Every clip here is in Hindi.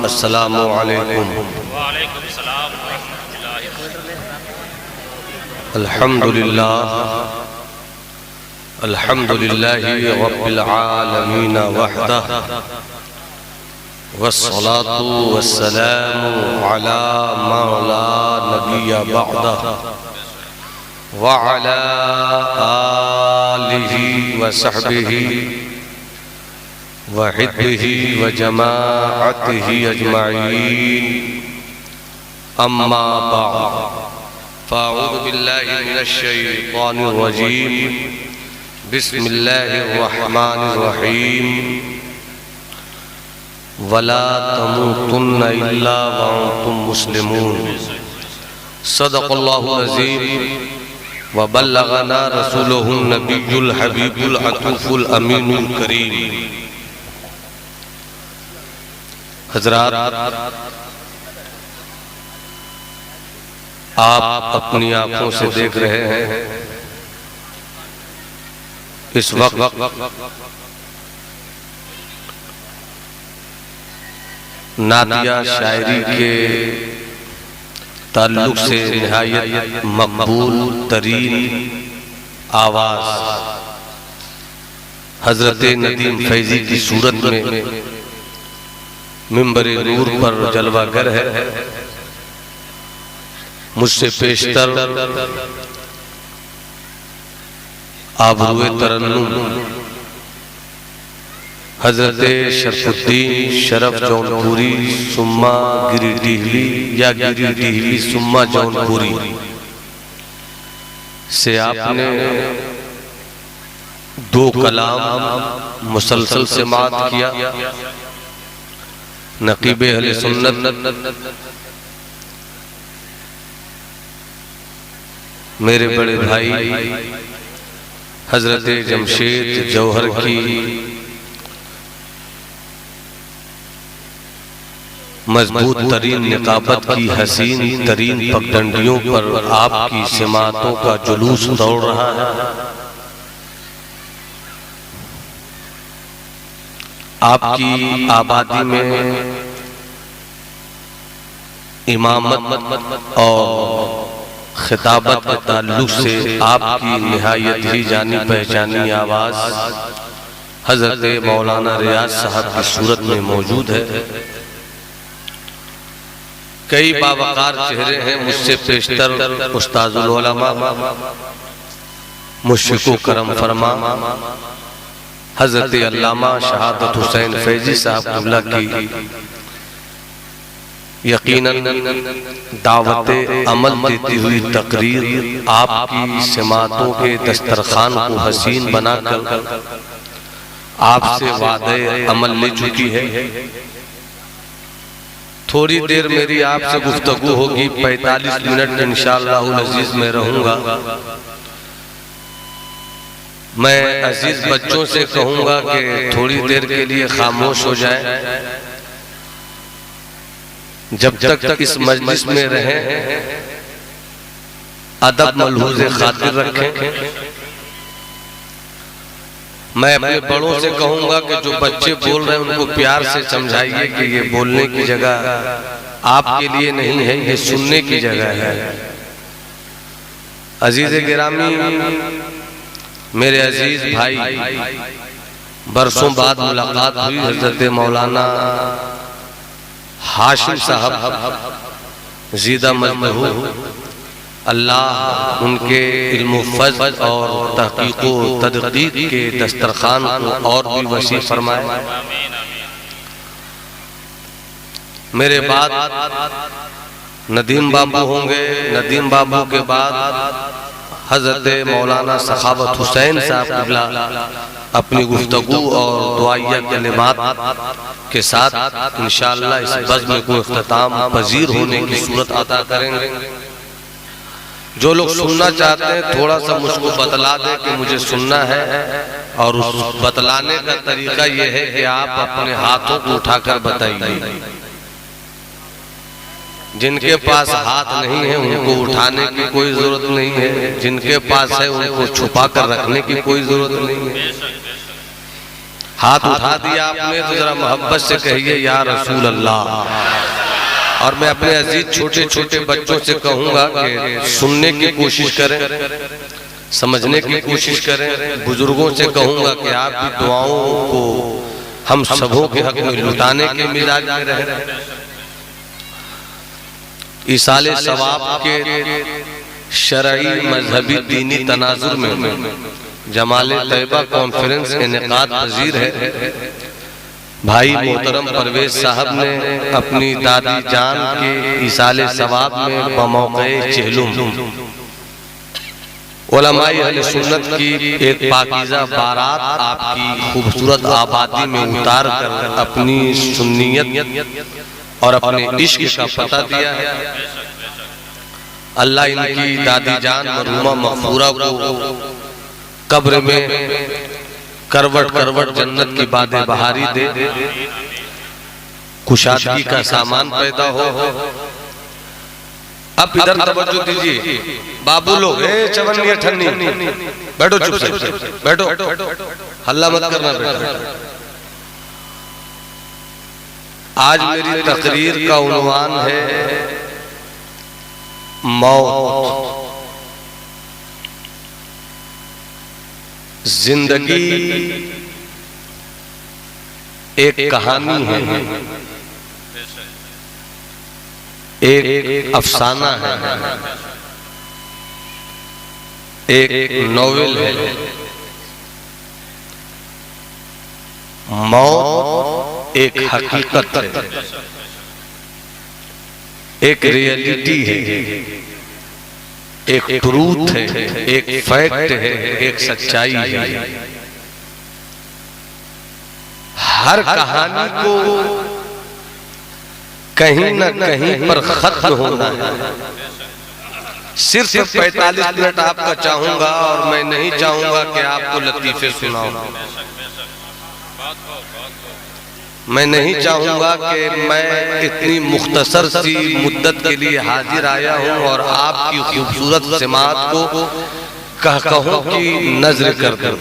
अस्सलामु अलैकुम। वालेकुम सलाम व रहमतुल्लाहि व बरकातुहू। अल्हम्दुलिल्लाहि रब्बिल आलमीन वहदह वस्सलातु वस्सलामु अला मा ला नबिय्य बअदह व अला आलिहि व सहबिहि व हिब्बिहि व जमाअतिहि अजमईन, अम्मा बअद, फ़अऊज़ु बिल्लाहि मिनश शैतानिर रजीम, बिस्मिल्लाहिर रहमानिर रहीम, वला तमूतुन्ना इल्ला व अंतुम मुस्लिमून। सदक़ल्लाहुल अज़ीम व बल्लगना रसूलुहुन नबियुल हबीबुल अतूफुल अमीनुल करीम। हज़रात, आप अपनी आंखों से देख रहे हैं इस वक्त नादिया शायरी के ताल्लुक से निहायत मकबूल तरीन आवाज़ हजरत नदीम फैजी की सूरत में मिंबर नूर पर जलवागर है। मुझसे पेशतर आबरूए तरन्नुम हजरत शरफुद्दीन शरफ जौनपुरी सुम्मा गिरिडीहली या गिरिडीहली सुम्मा जौनपुरी से आपने दो कलाम मुसलसल समाअत किया। नकीब अहले सुन्नत मेरे बड़े भाई हजरत जमशेद जौहर की मजबूत तरीन निकाबत की हसीन तरीन पगडंडियों पर आपकी समातों का जुलूस दौड़ रहा है। आपकी आबादी में इमामत और खिताबत के ताल्लुक से आपकी निहायत ही जानी पहचानी आवाज़ हजरत मौलाना रियाज साहब की सूरत में मौजूद है। कई बावकार चेहरे हैं मुझसे पेशतर उस्ताजुल उलमा मुश्किल करम फरमा हजरत अल्लामा शहादत हुसैन फैजी साहब क़िबला की यकीनन दावत अमल देती हुई तकरीर आपकी समातों के दस्तरखान को हसीन बनाकर आपसे वादे अमल ले चुकी है। थोड़ी देर मेरी आपसे गुफ्तगू होगी, 45 मिनट इंशाअल्लाह अजीज में रहूंगा। मैं अजीज बच्चों से कहूंगा कि थोड़ी देर के लिए खामोश हो जाएं, जब तक इस मजलिस में रहें अदब मलहूज़ खातिर रखें। मैं अपने बड़ों से कहूंगा कि जो बच्चे बोल रहे हैं उनको प्यार से समझाइए कि ये बोलने की जगह आपके लिए नहीं है, ये सुनने की जगह है। अजीज गिरामी, मेरे अजीज भाई, बरसों बाद मुलाकात हुई हजरत मौलाना हाशिम साहब ज़ीदा मजमहू, अल्लाह उनके इल्म फज़्ल और तहक़ीक़ व तदक़ीक़ के दस्तरखान को और भी वसी फरमाए। मेरे बाद नदीम बाबू होंगे, नदीम बाबू के बाद हजरत मौलाना सखावत हुसैन साहब क़िबला अपनी गुफ्तगू और दुआइया कलिमात के साथ इंशाअल्लाह इस बज़्म को इख्तिताम पजीर होने की सूरत अता करेंगे। जो लोग सुनना चाहते हैं थोड़ा सा मुझको बतला दें कि मुझे सुनना है, और उस बतलाने का तरीका यह है कि आप अपने हाथों को उठाकर बताइए। जिनके पास हाथ नहीं है उनको उठाने की कोई जरूरत नहीं है, जिनके पास है उनको छुपा कर रखने की कोई जरूरत नहीं है। हाथ उठा दिया आपने तो जरा मोहब्बत से कहिए या रसूल अल्लाह। और मैं अपने अजीज छोटे छोटे बच्चों से कहूंगा कि सुनने की कोशिश करें, समझने की कोशिश करें। बुजुर्गों से कहूंगा कि आप भी दुआओं को हम सबों के हक में लुटाने के मिजाज में रहें। इसाले सवाब के शरई मजहबी दीनी तनाजुर में जमाले तैयबा कॉन्फ्रेंस इनेकाद पजीर है। भाई मोहतरम परवेज साहब ने अपनी दादी जान के इसाले सवाब में बमौक़े चेहलुम उलमाए अहले सुन्नत की एक पाकीज़ा बारात आपकी खूबसूरत आबादी में उतार कर अपनी सुन्नियत और अपने इश्क का पता दिया है। अल्लाह इनकी दादी जान मरहूमा मग़फ़ूरा को कब्र में करवट करवट जन्नत की बादे बहारी दे, कुशादगी का सामान पैदा हो। अब इधर तवज्जो दीजिए बाबू लोग, चवन्नी अठन्नी बैठो, चुप से बैठो, हल्ला मत करना बेटा। आज मेरी तकरीर का उन्वान है मौत। जिंदगी एक कहानी है, एक अफसाना है, एक नॉवेल है। मौत एक हकीकत है, एक रियलिटी है, एक ट्रूथ है, एक फैक्ट है, एक सच्चाई है। हर कहानी को कहीं न कहीं पर खत्म होना है। सिर्फ 45 मिनट आपका चाहूंगा और मैं नहीं चाहूंगा कि आपको लतीफे सुनाऊं। मैं नहीं चाहूंगा कि मैं इतनी मुख्तसर सी मुद्दत के लिए हाजिर आया हूं और आपकी खूबसूरत सिमात को कहूं कि नजर कर दूं।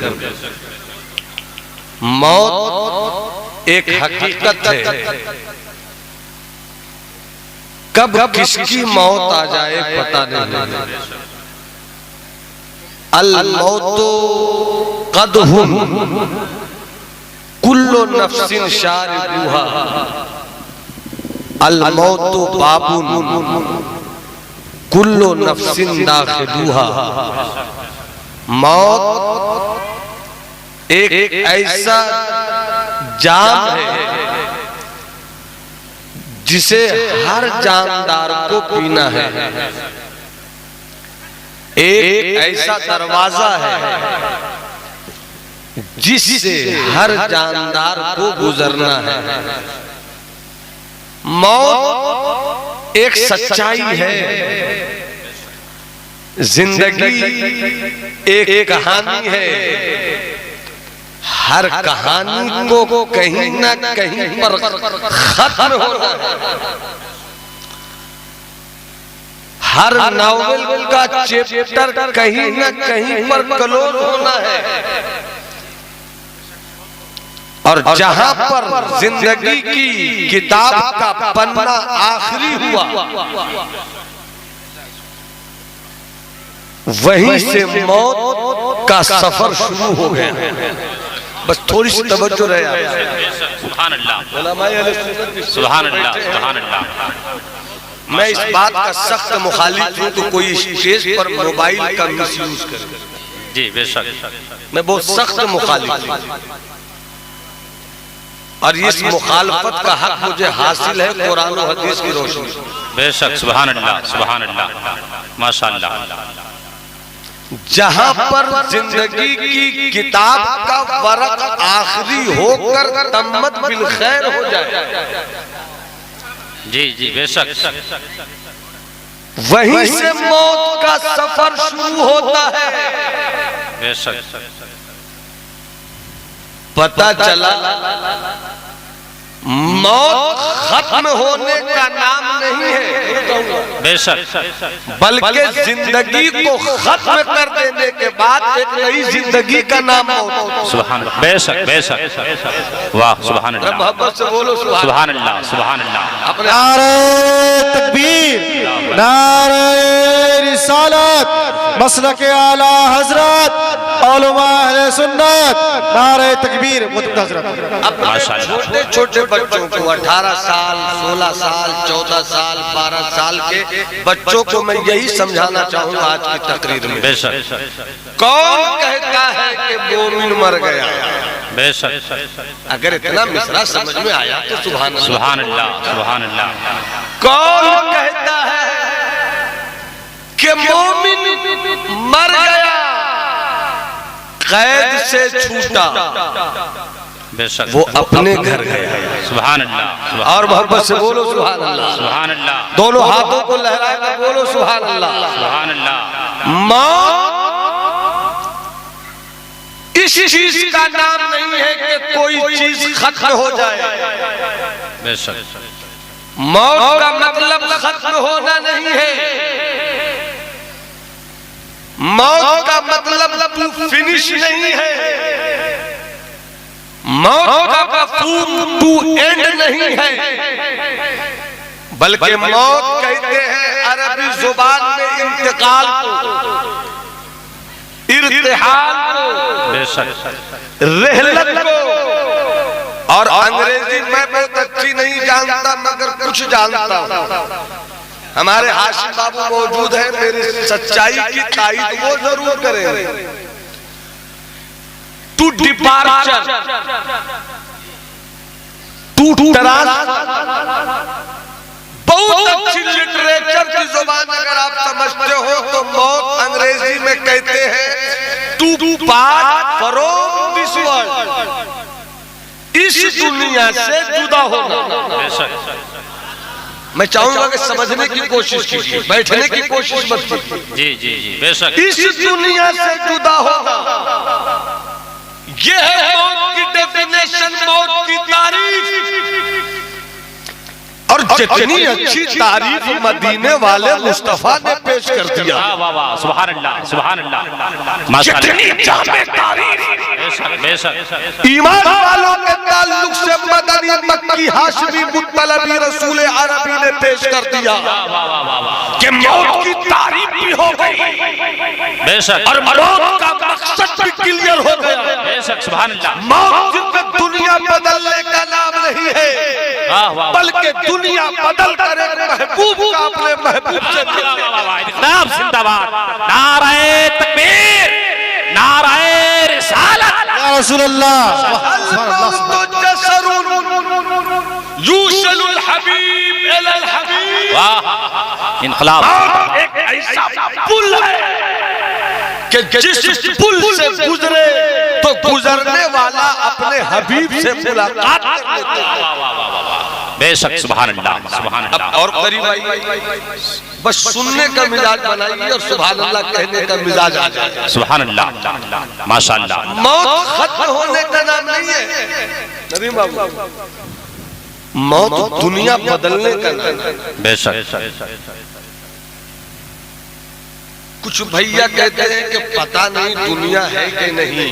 मौत एक हकीकत है, कब किसकी मौत आ जाए पता नहीं। अल मौतो कद हुम कुल्लो नफ्सिन शारिबुहा, अल मौतो बाबुन कुल्लो नफ्सिन दाखिलुहा। मौत एक ऐसा जाम है जिसे हर जानदार को पीना है, एक ऐसा दरवाजा है जिससे हर जानदार को गुजरना है। मौत एक सच्चाई है, जिंदगी एक कहानी है। हर कहानी को कहीं न कहीं पर खत्म होना है। हर नॉवेल का चैप्टर कहीं न कहीं पर क्लोज होना है। और जहां पर जिंदगी की किताब का पन्ना आखिरी हुआ, वहीं से मौत का सफर शुरू हो गया। बस थोड़ी सी तवज्जो रहे आप। सुभान अल्लाह, सुभान अल्लाह, सुभान अल्लाह। मैं इस बात का सख्त मुखालिफ हूँ तो कोई स्टेज पर मोबाइल का मिसयूज करे। जी बेशक, मैं बहुत सख्त मुखालिफ हूँ और इस मुखालफत का हक मुझे हासिल है कुरान और हदीस की रोशनी। बेशक, सुभान अल्लाह, सुभान अल्लाह, माशाअल्लाह। जहां पर जिंदगी की किताब का वरक आखिरी होकर तम्मत बिल खैर हो जाए, जी जी बेशक, वहीं से मौत का सफर शुरू होता है। बेशक, पता चला मौत खत्म होने का नाम नहीं है, बेशक, बल्कि जिंदगी को खत्म कर देने के बाद एक नई जिंदगी का नाम मौत। सुभान अल्लाह, बेशक बेशक, वाह सुभान अल्लाह, मोहब्बत से बोलो सुभान अल्लाह, सुभान अल्लाह। अपने नारे तकबीर, नारे रिसालत, मसलक आला हजरत उलमा अहले सुन्नत, नारे तकबीर। अपने छोटे छोटे बच्चों को 18 साल, 16 साल, 14 साल, 12 साल के बच्चों को मैं यही समझाना चाहूंगा आज की तकरीर में। बेशक, कौन कहता है कि मोमिन मर गया? बेशक, अगर इतना मिसरा समझ में आया तो सुभान अल्लाह, सुभान अल्लाह, सुभान अल्लाह। कौन कहता है कि मोमिन मर गया, कैद से छूटा, बेशक, वो अपने घर गया? सुभान अल्लाह, और मोहब्बत से बोलो सुभान अल्लाह, सुभान अल्लाह, दोनों हाथों को लहराकर बोलो सुभान अल्लाह। सुभान अल्लाह। मौत इस चीज का नाम नहीं है कि कोई चीज खत्म हो जाए। बेशक, मौत का मतलब खत्म होना नहीं है, मौत का मतलब फिनिश नहीं है, मौत का मफहूम टू एंड नहीं है, बल्कि मौत कहते हैं अरबी जुबान में इंतकाल को, इर्तिहाल को, बेशक, रहलत को। और अंग्रेजी मैं बहुत अच्छी नहीं जानता मगर कुछ जानता हूं। हमारे हाशिम बाबू मौजूद है, मेरी सच्चाई की तायीद वो जरूर करेंगे। टू डिपार्चर, टू ट्रांसफर, बहुत अच्छी लिटरेचर की जुबान अगर आप समझते हो तो मौत अंग्रेजी में कहते हैं to part from this world, इस दुनिया से जुदा होना। बेशक, मैं चाहूंगा कि समझने की कोशिश कीजिए, बैठने की कोशिश मत कीजिए। जी जी जी, बेशक, इस दुनिया से जुदा होना, यह है मौत की डेफिनेशन, मौत की तारीफ। और जितनी अच्छी तारीफ मदीने वाले मुस्तफा ने पेश कर दिया, वाह वाह, सुभान अल्लाह, सुभान अल्लाह, माशाअल्लाह, जितनी जामे तारीफ बेशक, बेशक, ईमान वालों के ताल्लुक से मदनी, मक्की, हाशिमी, मुत्तलबी, रसूल अरबी ने पेश कर दिया वाह वाह वाह वाह, कि मौत की तारीफ भी हो गई बेशक, और मौत का मकसद भी क्लियर हो गया। बेशक, सुभान अल्लाह, मौत सिर्फ दुनिया बदलने का नाम नहीं है, वाह वाह, बल्कि दुनिया बदल कर एक महबूब का अपने महबूब से इकराम जिंदाबाद, नारे तकबीर, नारे रिसालत, या रसूल अल्लाह। यूशलुल हबीब इलल हबीब, वाह, इनकलाब, एक ऐसा पुल है कि जिस पुल से गुजरे तो गुजरने वाला अपने हबीब से मुलाकात कर लेता है। बेशक, सुभान अल्लाह, सुभान अब अल्लाह, और करीब आइए, बस सुनने का मिजाज बनाइए और सुभान अल्लाह कहने का मिजाज आ जाए। सुभान अल्लाह, माशाअल्लाह। मौत खत्म होने का नाम नहीं है नबी बाबू, मौत दुनिया बदलने का नाम है। बेशक, कुछ भैया कहते हैं कि पता नहीं दुनिया है कि नहीं।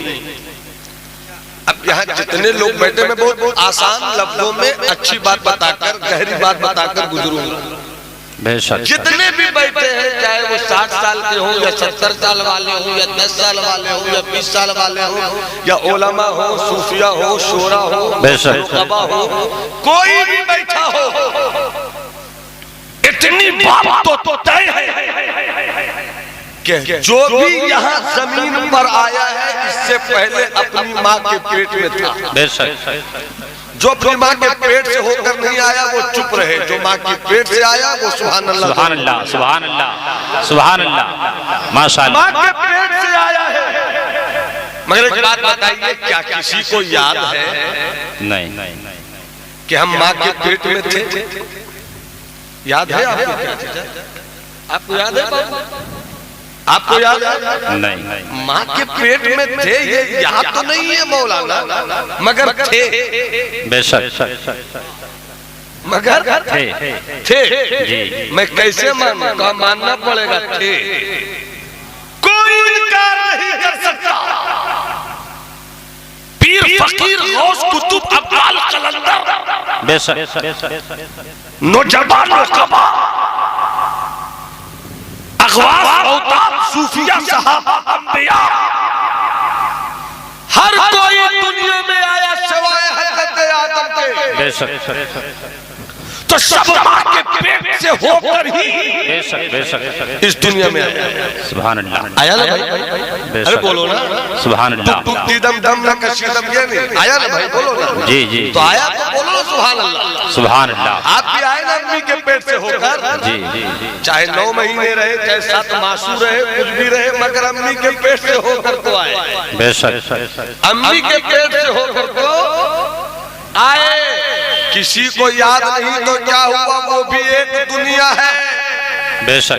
अब यहाँ जितने लोग बैठे, मैं बहुत आसान लफ्जों में अच्छी बात बताकर, गहरी बात बताकर गुजरूंगा। बेशक, जितने भी बैठे हैं, चाहे वो 60 साल के हों या 70 साल वाले हों या 10 साल वाले हों या 20 साल वाले हों या उलमा हो, सूफिया हो, शोरा हो, रुकबा हो, कोई भी बैठा हो, इतनी बात तो तय है कि जो भी यहाँ जमीन पर आया है इससे पहले अपनी माँ के पेट में था। बेशक, जो अपनी माँ के पेट से होकर नहीं आया वो चुप रहे, जो माँ के पेट से आया वो सुभान अल्लाह, सुभान अल्लाह, सुभान अल्लाह, सुभान अल्लाह, माशाअल्लाह। माँ के पेट से आया है। मगर एक बात बताइए, क्या किसी को याद है नहीं कि हम माँ के पेट में थे? याद है आपको? क्या चीज़? आपको याद है बाबू? आपको याद है? नहीं, माँ के पेट में थे, ये याद तो नहीं है मौलाना, मगर थे। बेशक, मगर थे जी। मैं कैसे मानूं? कहा मानना पड़ेगा, थे। कोई इनकार नहीं कर सकता। पीर फकीर गौस कुतुब अब्बाल कलंदर बेशक नौजवान कबा अगवास औताब सूफिया सहाबा अंबिया, हर कोई दुनिया में आया सिवाय हज़रत आदम के। बेशक तो सब मां के पेट से होकर ही बेशक इस दुनिया में आया। सुभान अल्लाह। आया ना भाई? अरे बोलो ना, सुभान अल्लाह। टुकटी दम दम न कशीदम, ये नहीं आया ना भाई? बोलो ना। जी जी तो आया तो बोलो सुभान अल्लाह। सुभान अल्लाह। आप भी आए ना अम्मी के पेट से होकर। जी जी जी चाहे 9 महीने रहे, चाहे 7 मासू रहे, कुछ भी रहे, मगर अम्मी के पेट से होकर तो आए। बेशक अम्मी के पेट से होकर तो आए। किसी को याद नहीं तो क्या हुआ, वो भी एक दुनिया है। बेशक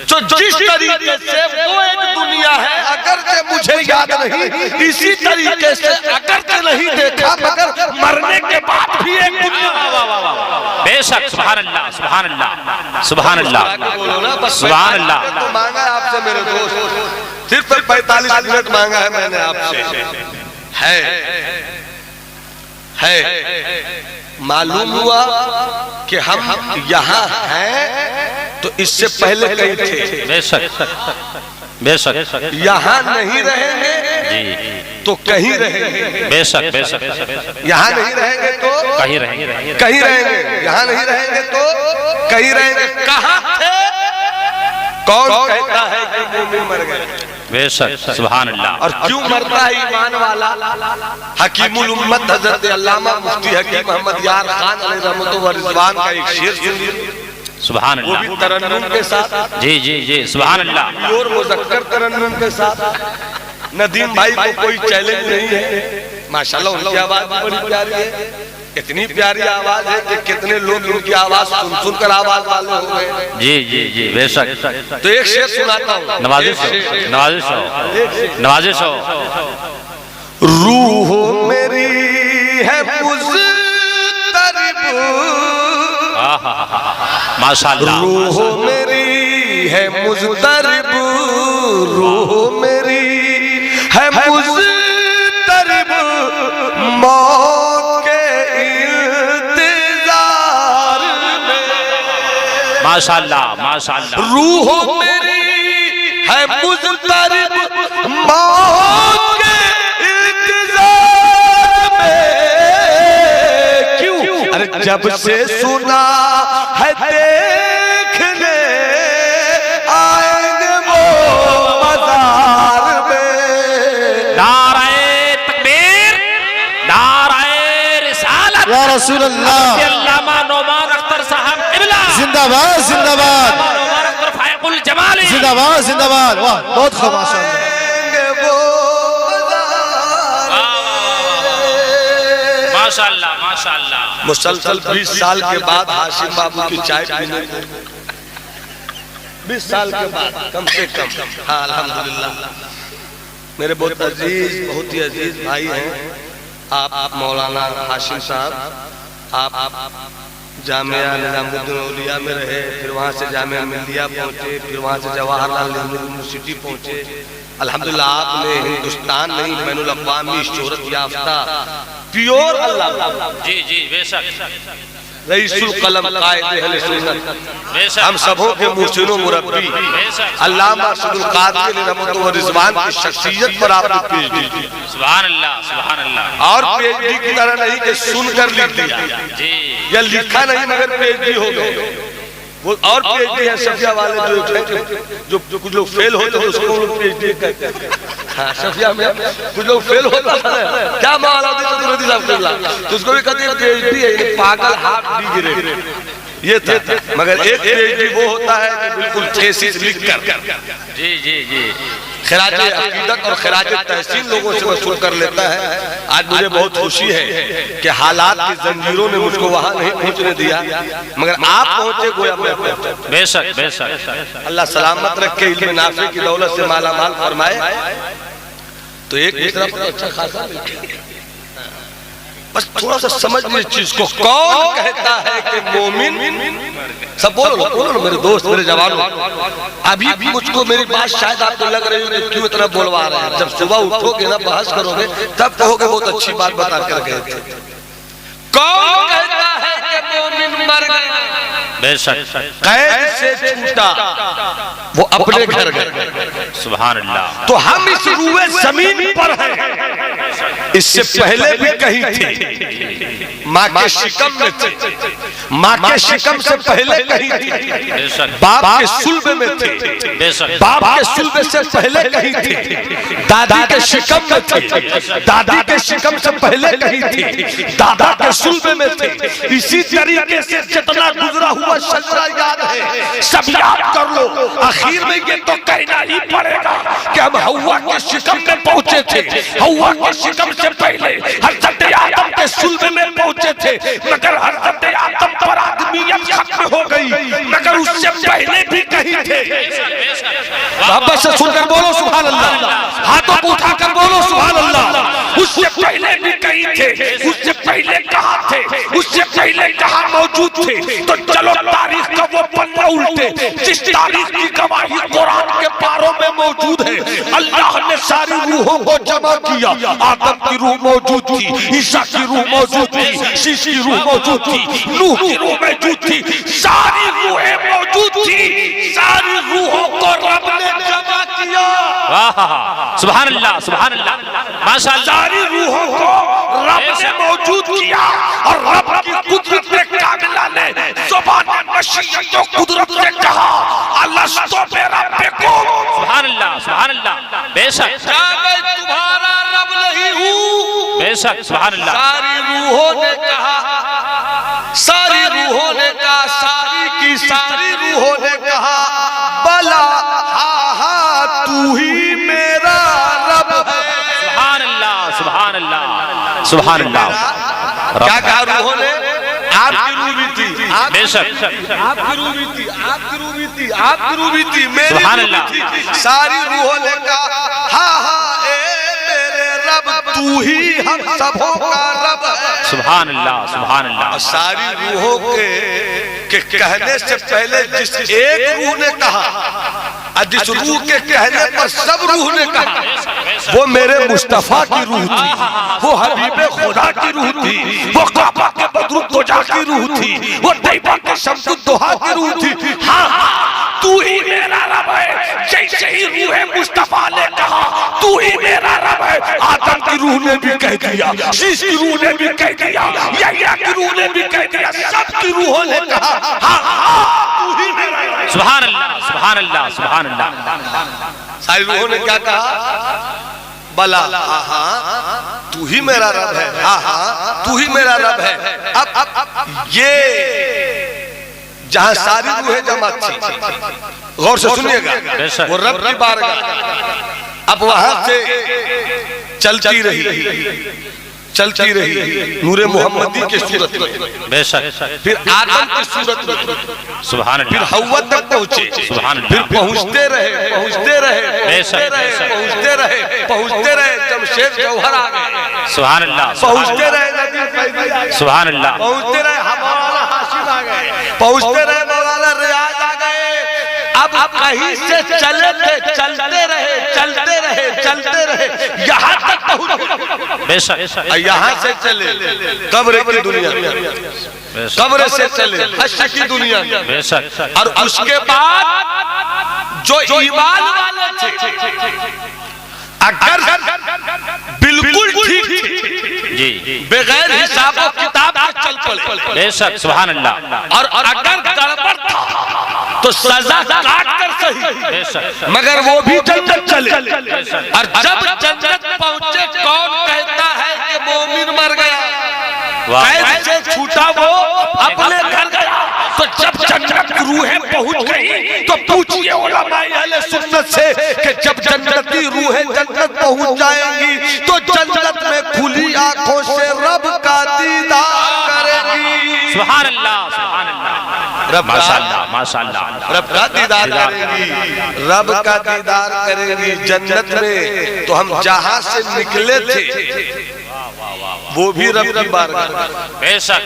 तो जिस तरीके से वो एक दुनिया है, अगर से मुझे याद नहीं, इसी तरीके से अगर से नहीं देखा, मगर मरने के बाद भी एक दुनिया। बेशक सुभान अल्लाह सुभान अल्लाह सुभान अल्लाह बोलो ना, बस सुभान अल्लाह। तो मांगा है आपसे मेरे दोस्त, सिर्फ 45 मिनट मांगा है मैंने आपसे। है मालूम हुआ कि हम यहाँ हैं तो इससे पहले कहीं थे। बेशक यहाँ नहीं रहेंगे जी तो कहीं रहेंगे। बेशक यहाँ नहीं रहेंगे तो कहीं रहेंगे कहीं रहेंगे। यहाँ नहीं रहेंगे तो कहीं रहेंगे। कहाँ थे? कौन कहता है कि मोमिन मर गए? बेशक सुभान अल्लाह। और क्यों मरता है ईमान वाला? हकीमुल उम्मत हजरत अल्लामा मुफ्ती हकीम मोहम्मद यार खान अलैहि रहमतुल्लाह व रिज़वान का एक शेर सुनिए, सुभान वो भी अल्लाह। तरन्नुम के साथ। जी जी जी सुभान अल्लाह। और मुज़क्कर तरन्नुम के साथ। नदीम भाई को कोई चैलेंज नहीं है, माशाल्लाह उनकी आवाज भी बड़ी प्यारी है। इतनी प्यारी आवाज है कि कितने लोग उनकी आवाज सुन सुनकर आवाज वाले हो गए। जी जी जी बेशक। तो एक शेर सुनाता हूँ। नवाजिश हो रूह मेरी है मुज़तरिब, माशाअल्लाह। रूह मेरी है मुज़तरिब, रूह मेरी है मुज़तरिब, मौत के इंतजार में। माशाअल्लाह माशाअल्लाह। रूह मेरी है मुज़तरिब, मौत के इंतजार में। क्यों? अरे जब से सुना है देखने आएंगे वो मज़ार में। नाराए तकबीर, नाराए रिसालत। या रसूल अल्लाह। अल्लामा नौमान अख्तर साहब क़िबला जिंदाबाद जिंदाबाद नौमान अख्तर फायकुल जमाली जिंदाबाद जिंदाबाद। वाह बहुत खूब माशाअल्लाह। माशाअल्लाह माशाअल्लाह। मुसलसल 20 साल के बाद हाशिम बाबू की चाय पीने को, 20 साल के बाद कम से कम। हाँ अल्हम्दुलिल्लाह। मेरे बहुत ही अजीज भाई हैं आप मौलाना हाशिम साहब। आप जामिया निजामुद्दीन औलिया में रहे, फिर वहाँ से जामिया मिल्लिया पहुँचे, फिर वहाँ से जवाहरलाल नेहरू यूनिवर्सिटी पहुँचे। अल्हम्दुलिल्लाह आपने हिंदुस्तान नहीं बैनुल अक़वामी शोहरत याफ्ता प्योर अल्लाह जी जी बेशक रईसुल कलम कायद अहले सुन्नत, बेशक। हम सबों के मुहसिनो मुरब्बी अल्लामा अब्दुल कादिर रहमतुल्लाह व रिज़वान की शख्सियत पर आपने पीएचडी की। सुभान अल्लाह सुभान अल्लाह। और पीएचडी की तरह नहीं कि सुनकर लिख दिया जी या लिखा नहीं मगर पीएचडी हो गए। वो और पीएचडी है सफिया वाले जो कुछ लोग फेल होते हैं उसको लोग पीएचडी कहते हैं। हाँ सफिया में कुछ लोग फेल होता है, क्या मौलाना चतुर्वेदी साहब किबला, तो उसको भी कहते हैं पीएचडी है, पागल हाफ डिग्री ये था। मगर एक पीएचडी वो होता है कि बिल्कुल थीसिस लिखकर जी जी जी खिराजे अकीदत और खिराजे तहसीन लोगों से वसूल कर लेता है। आज मुझे बहुत खुशी है कि हालात की जंजीरों ने मुझको वहां नहीं पहुंचने दिया, मगर आप पहुंचे गोया मैं पहुंचा। बेशक बेशक। अल्लाह सलामत रख के इल्म नाफे की दौलत से माला माल फरमाए। तो एक दूसरा पर अच्छा खासा बस थोड़ा सा समझ लीजिए चीज को। कौन कहता है कि मोमिन, सब बोलो ना मेरे दोस्त, मेरे जवानों, अभी भी मुझको मेरी बात शायद आपको लग रही है कि क्यों इतना बोलवा रहे हैं। जब सुबह उठोगे ना, बहस करोगे, तब कहोगे बहुत अच्छी बात बता कर गए थे। कौन कहता है कि मोमिन मर गया? बेशक कैद से छूटा, वो अपने घर गए। सुभान अल्लाह। तो हम इस रूए जमीन पर हैं, इससे पहले भी कहीं थे, माँ के शिकम में थे, माँ के शिकम से पहले कहीं थे, बाप के सुल्ब में थे, बाप के सुल्ब से पहले कहीं थे, दादी के शिकम में थे, दादी के शिकम से पहले कहीं थे, दादा के सुल्ब में थे। इसी तरीके से जितना गुजरा हुआ शजरा याद है, सब याद कर लो। आखिर में ये तो कहना ही पड़ेगा कि हम हव्वा के शिकम में पहुंचे थे। हव्वा के शिकम से पहले हज़रत आदम के सुल्ब में पहुंचे थे, मगर हज़रत आदम पर आदमियत खत्म हो गई, मगर उससे पहले भी कहीं थे। मोहब्बत से सुनकर बोलो सुभान अल्लाह, हाथों को उठाकर बोलो सुभान अल्लाह। उससे पहले भी कहीं थे, उससे पहले कहां थे, उससे पहले कहां मौजूद थे। तो चलो तारीख का वो पन्ना उल्टे, जिस तारीख की गवाही कुरान के पारों में मौजूद है। अल्लाह ने सारी रूहों को जमा किया। आदम की रूह मौजूद थी, ईसा की रूह मौजूद थी, शीश की रूह मौजूद थी, नूह की रूह मौजूद थी, सारी रूहें मौजूद थी। सारी रूहों को रब ने जमा किया। सुभान अल्लाह, सुभान अल्लाह, माशाअल्लाह। सारी रूहों को रब ने मौजूद किया और रब की कुदरत ने कामिला ने ज़ुबान मशीयत और कुदरत ने कहा, अलस्तु बिरब्बिकुम। सुभान अल्लाह, सुभान अल्लाह। बेशक क्या मैं तुम्हारा रब नहीं हूँ? बेशक सुभान अल्लाह। सारी रूहों ने कहा, सारी रूहों ने कहा, सारी की सारी रूहों ने कहा, बला हा तू ही मेरा रब है। सुभान अल्लाह, सुभान अल्लाह, सुभान अल्लाह। क्या कहा रूहों ने? आपकी रूह भी थी, बेशक आपकी रूह भी थी, आपकी रूह भी थी, आपकी रूह भी थी, मेरी सुभान रूह भी अल्लाह। थी। सारी रूहों ने कहा, हाँ ए मेरे रब, तू ही हम सबों का रब है। सुभान अल्लाह, सुभान अल्लाह। और सारी रूहों के कहने से पहले जिस एक रूह ने कहा, और जिस रूह के कहने पर सब रूह ने कहा, वो मेरे मुस्तफा की रूह थी, वो हबीबे खुदा की रूह थी, वो काबा के बदरुद्दोजा की रूह थी, वो तैयबा के शम्सुद्दोहा की रूह थी। हाँ, तू ही मेरा रब है। जैसे ही रूह मुस्तफा ने कहा तू ही मेरा रब है, आदम की रूह ने भी कह दिया, शीश की रूह ने भी कह दिया, यहया की रूह ने भी कह दिया, सबकी रूहों ने कहा, हाँ तू ही मेरा रब है। सुभान अल्लाह, सुभान अल्लाह, सुभान अल्लाह। सारी रूहों ने क्या कहा? बला, हाँ तू ही मेरा रब है, हाँ तू ही मेरा रब है। अब ये जहां सारी रूहें जमा थी, गौर से सुनिएगा, वो रब की बारगाह अब वहां से चलती रही नूरे मोहम्मदी के सूरत में, बेशक फिर आदम की सूरत में, सुभान फिर अल्लाह, हव्वा तक पहुंचे, सुभान फिर अल्लाह। पहुंचते रहे जमशेद जौहर आ गए, सुभान अल्लाह, पहुंचते रहे नदी फैज़, सुभान अल्लाह। पहुंचते रहे मौलाना हाशिम आ गए, पहुंचते रहे मौलाना रियाज आ गए। अब कहीं से चलते रहे यहाँ तक पहुंचे, बेशक यहाँ से चले कब्र की दुनिया, कब्र से चले हश्र की दुनिया, बेशक। और उसके बाद जो ईमान वाले थे, अगर बिल्कुल ठीक जी, बगैर हिसाब और किताब के चल पड़े, बेशक सुभान अल्लाह। और अगर गड़बड़ था तो सजा काट कर सही, बेशक। मगर वो भी जन्नत चले। और जब जन्नत पहुंचे, कौन कहता है कि मोमिन मर गया? कैद से छूटा वो अपने घर गया। तो जब जन्नत की रूहें पहुंच गई तो पूछिए उलमाए अहले सुन्नत से कि जब जन्नत की रूहें जन्नत पहुंच जाएंगी तो जन्नत में खुली आंखों से रब का दीदार करेगी। सुभान अल्लाह, सुभान अल्लाह, रब माशाअल्लाह, माशाअल्लाह। रब का दीदार करेंगी, रब का दीदार करेंगी जन्नत में। तो हम जहां से निकले थे, वो भी रब की बारगाह। बेशक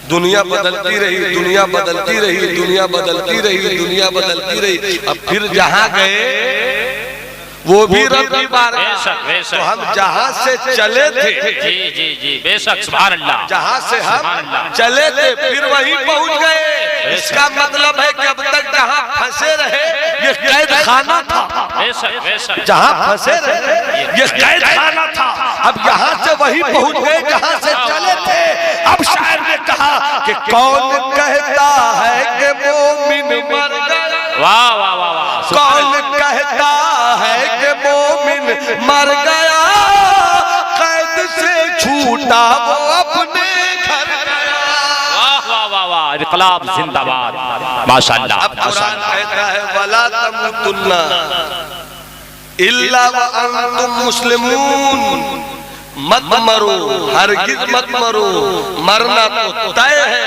दुनिया बदलती रही, दुनिया बदलती रही, दुनिया बदलती रही, दुनिया बदलती रही। अब फिर जहाँ गए वो भी रब की बारगाह। तो हम जहाँ से चले थे, जी जी जी, बेशक सुभान अल्लाह, जहाँ से हम चले थे फिर वहीं पहुँच गए। इसका मतलब है कि अब तक जहाँ फंसे रहे ये कैद खाना था। बेशक बेशक, जहाँ फंसे रहे ये कैद खाना था। अब यहाँ से वहीं पहुँच गए जहाँ से चले थे। अब शायर ने कहा कि कौन कहता है कि मोमिन मर गया, वाह वाह वाह वाह, कौन कहता है कि मोमिन मर गया, कैद से छूटा वो अपने घर गया। वाह वाह वाह वाह, इनकलाब जिंदाबाद, माशाअल्लाह। अब कुरान कहता है वला तमुतुन्ना इल्ला व अंतुम मुस्लिमून, मत मरो, हरगिज मत मरो, मरना तो तय है,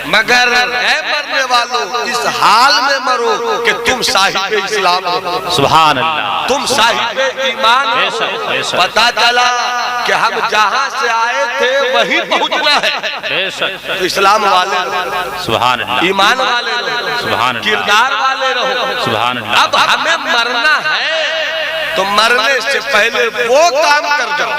मगर है मरने वालों इस हाल में मरो कि तुम साहिब इस्लाम हो, सुभान अल्लाह, तुम साहिब ईमान हो। पता चला कि हम जहाँ से आए थे वहीं पहुँचना है। बेशक, तो इस्लाम वाले रहो, सुभान अल्लाह, ईमान वाले रहो, सुभान अल्लाह, किरदार वाले रहो, सुभान अल्लाह। अब हमें मरना है तो मरने से पहले वो काम कर जाओ,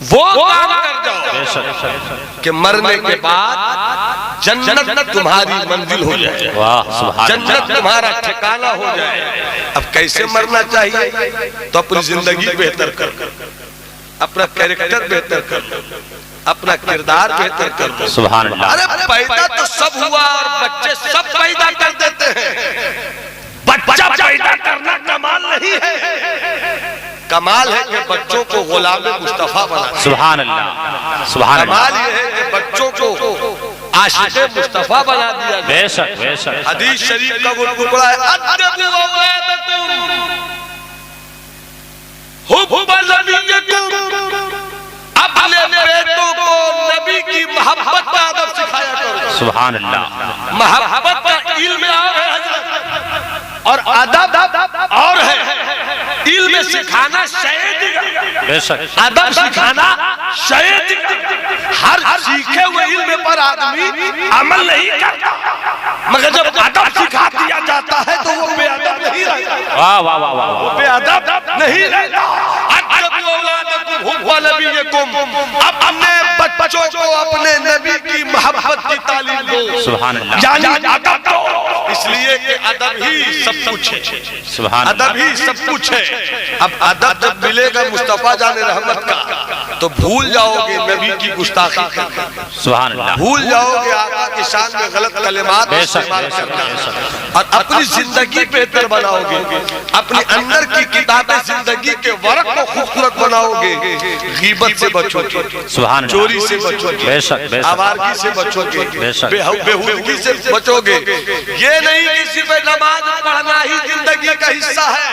वो काम कर जाओ कि मरने के बाद जन्नत तुम्हारी मंजिल हो जाए, वाह सुभान, जन्नत तुम्हारा ठिकाना हो जाए। अब कैसे मरना चाहिए? तो अपनी जिंदगी बेहतर कर, अपना कैरेक्टर बेहतर कर, अपना किरदार बेहतर कर। सुभान अल्लाह। अरे पैदा तो सब हुआ और बच्चे सब पैदा कर देते हैं। बच्चा पैदा करना कमाल नहीं है, कमाल है कि बच्चों को गुलाम मुस्तफा बना। सुभान अल्लाह, सुभान अल्लाह। कमाल ये है कि बच्चों को आशिक़े मुस्तफा बना दिया। बेशक बेशक, हदीस शरीफ का वो टुकड़ा है, अद्दबू औलादकुम हुब्बल नबिय्यकुम, अपने बेटों को नबी की मोहब्बत का अदब सिखाया करो। सुभान अल्लाह। मोहब्बत का इल्म और अदब और है, इल्म सिखाना शयद, बेशक, अदब सिखाना शयद। हर सीखे हुए इल्म पर आदमी अमल नहीं करता, मगर जब अदब सिखा दिया जाता है तो वो बेअदब नहीं रहता। वाह वाह वाह वाह, वो बेअदब नहीं रहता। अपने बच्चों को अपने नबी की मोहब्बत की तालीम दो। सुभान अल्लाह, यानी अदब दो, इसलिए कि अदब ही सब कुछ है, सुभान अल्लाह, अदब ही सब कुछ है। अब अदब जब मिलेगा मुस्तफा जाने रहमत का तो भूल जाओगे नबी की गुस्ताखी करना, सुभान अल्लाह, भूल जाओगे आका की शान में गलत कलिमात इस्तेमाल करना, और अपनी जिंदगी बेहतर बनाओगे, अपने अंदर की किताबें जिंदगी के वर्क को खूबसूरत बनाओगे। गीबत से बचोगे, सुभान अल्लाह, चोरी से बचोगे, बेशक बेशक, आवारगी से बचोगे, बेशक, बेहुदगी से बचोगे। ये नहीं कि सिर्फ नमाज पढ़ना ही जिंदगी का हिस्सा है,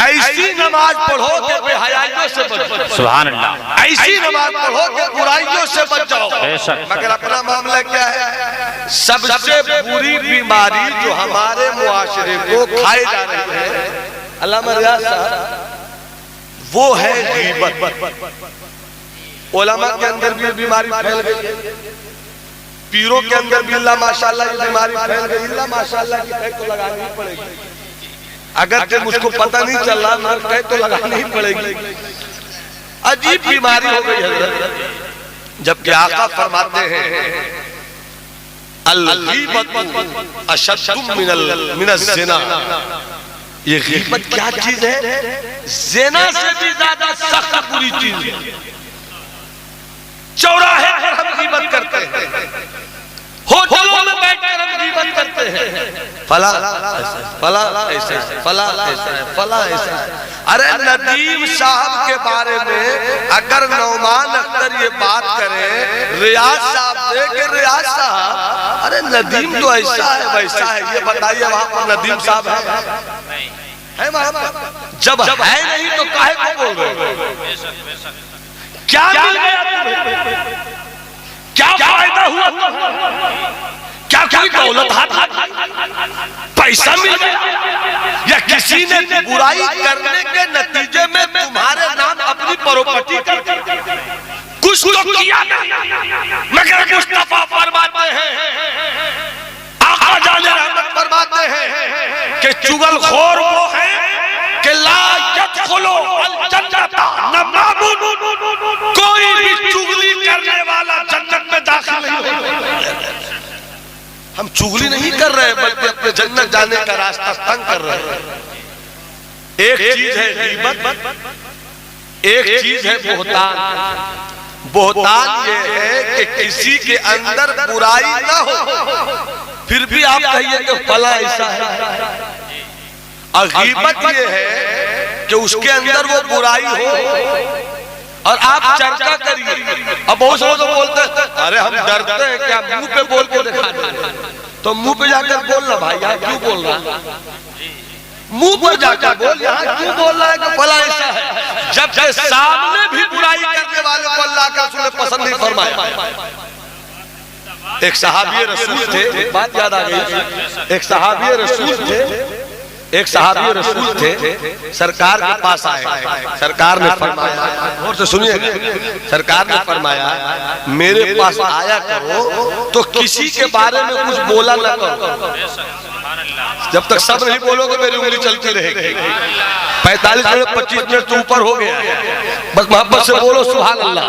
ऐसी नमाज पढ़ो कि बेहयाइयों से बचो। सुभान अल्लाह, ऐसी नमाज पढ़ो कि बुराइयों से बच जाओ। बेशक, मगर अपना मामला क्या है? सबसे बुरी बीमारी जो हमारे मुआशरे को खाए जा रही है, अल्लामा रियाज साहब, वो है गीबत। उलमा के अंदर भी बीमारी फैल गई, पीरों के अंदर भी अल्लाह माशाल्लाह ये बीमारी फैल गई। अल्लाह माशाल्लाह की कह तो लगानी ही पड़ेगी, अगर कि मुझको पता नहीं चल रहा मगर कह तो लगानी ही पड़ेगी। अजीब बीमारी हो गई है, जबकि आका फरमाते हैं अल-गीबतु अशद्दु मिनज़ ज़िना। ये गीबत क्या चीज है? ज़िना से भी ज्यादा सख्त बुरी चीज है। चौराहे पर हम गीबत करते हैं, होटलों में बैठकर हम गीबत करते हैं, फला फला ऐसे, फला ऐसे, फला ऐसे। अरे नदीम साहब के बारे में अगर नौमान अख्तर ये बात करे रियाज साहब से कि रियाज साहब अरे नदीम तो ऐसा है वैसा है, ये बताइए वहां पर नदीम साहब है वहां पर? जब है नहीं तो काहे को बोल रहे हो? क्या मिल गया तुम्हें? क्या फायदा हुआ? क्या कोई दौलत हाथ पैसा मिल गया, या किसी ने बुराई करने के नतीजे में तुम्हारे नाम अपनी प्रॉपर्टी कर कुछ तो किया मगर मुस्तफा फरमाते हैं, आका जाने रहमत फरमाते हैं कि चुगलखोर वो है कि ला यदखुलु अल जन्नता नमामुन, कोई भी चुगली करने वाला जन्नत में दाखिल नहीं होगा। हम चुगली नहीं कर रहे बल्कि अपने जन्नत जाने का रास्ता तंग कर रहे हैं। एक चीज है गीबत, एक चीज है बोहतान। बोहतान ये है कि किसी के अंदर बुराई ना हो, फिर भी आप कहिए कि फला ऐसा है। और गीबत ये है कि उसके अंदर वो बुराई हो और आप चर्चा करिए। अब बहुत लोग तो बोलते हैं अरे हम डरते हैं क्या, मुंह पे बोल के दिखा दे, तो मुंह पे जाकर बोलना भाई, यहाँ क्यों बोल रहा है? मुंह पर जाकर बोल, यहाँ क्यों बोल रहा है कि फला ऐसा है, जबकि सामने भी बुराई करने वाले को अल्लाह का रसूल ने पसंद नहीं फरमाया। एक सहाबी रसूल थे, एक बात याद आ गई, एक सहाबी रसूल थे, एक सहाबी रसूल थे, सरकार के पास आए। सरकार ने फरमाया, और तो सुनिए, सरकार ने फरमाया मेरे पास आया करो तो किसी के बारे में कुछ बोला ना करो, जब तक सब नहीं बोलोगे मेरी उंगली चलती रहेगी। 45 मिनट 25 मिनट तो ऊपर हो गया, बस मोहब्बत से बोलो सुभान अल्लाह,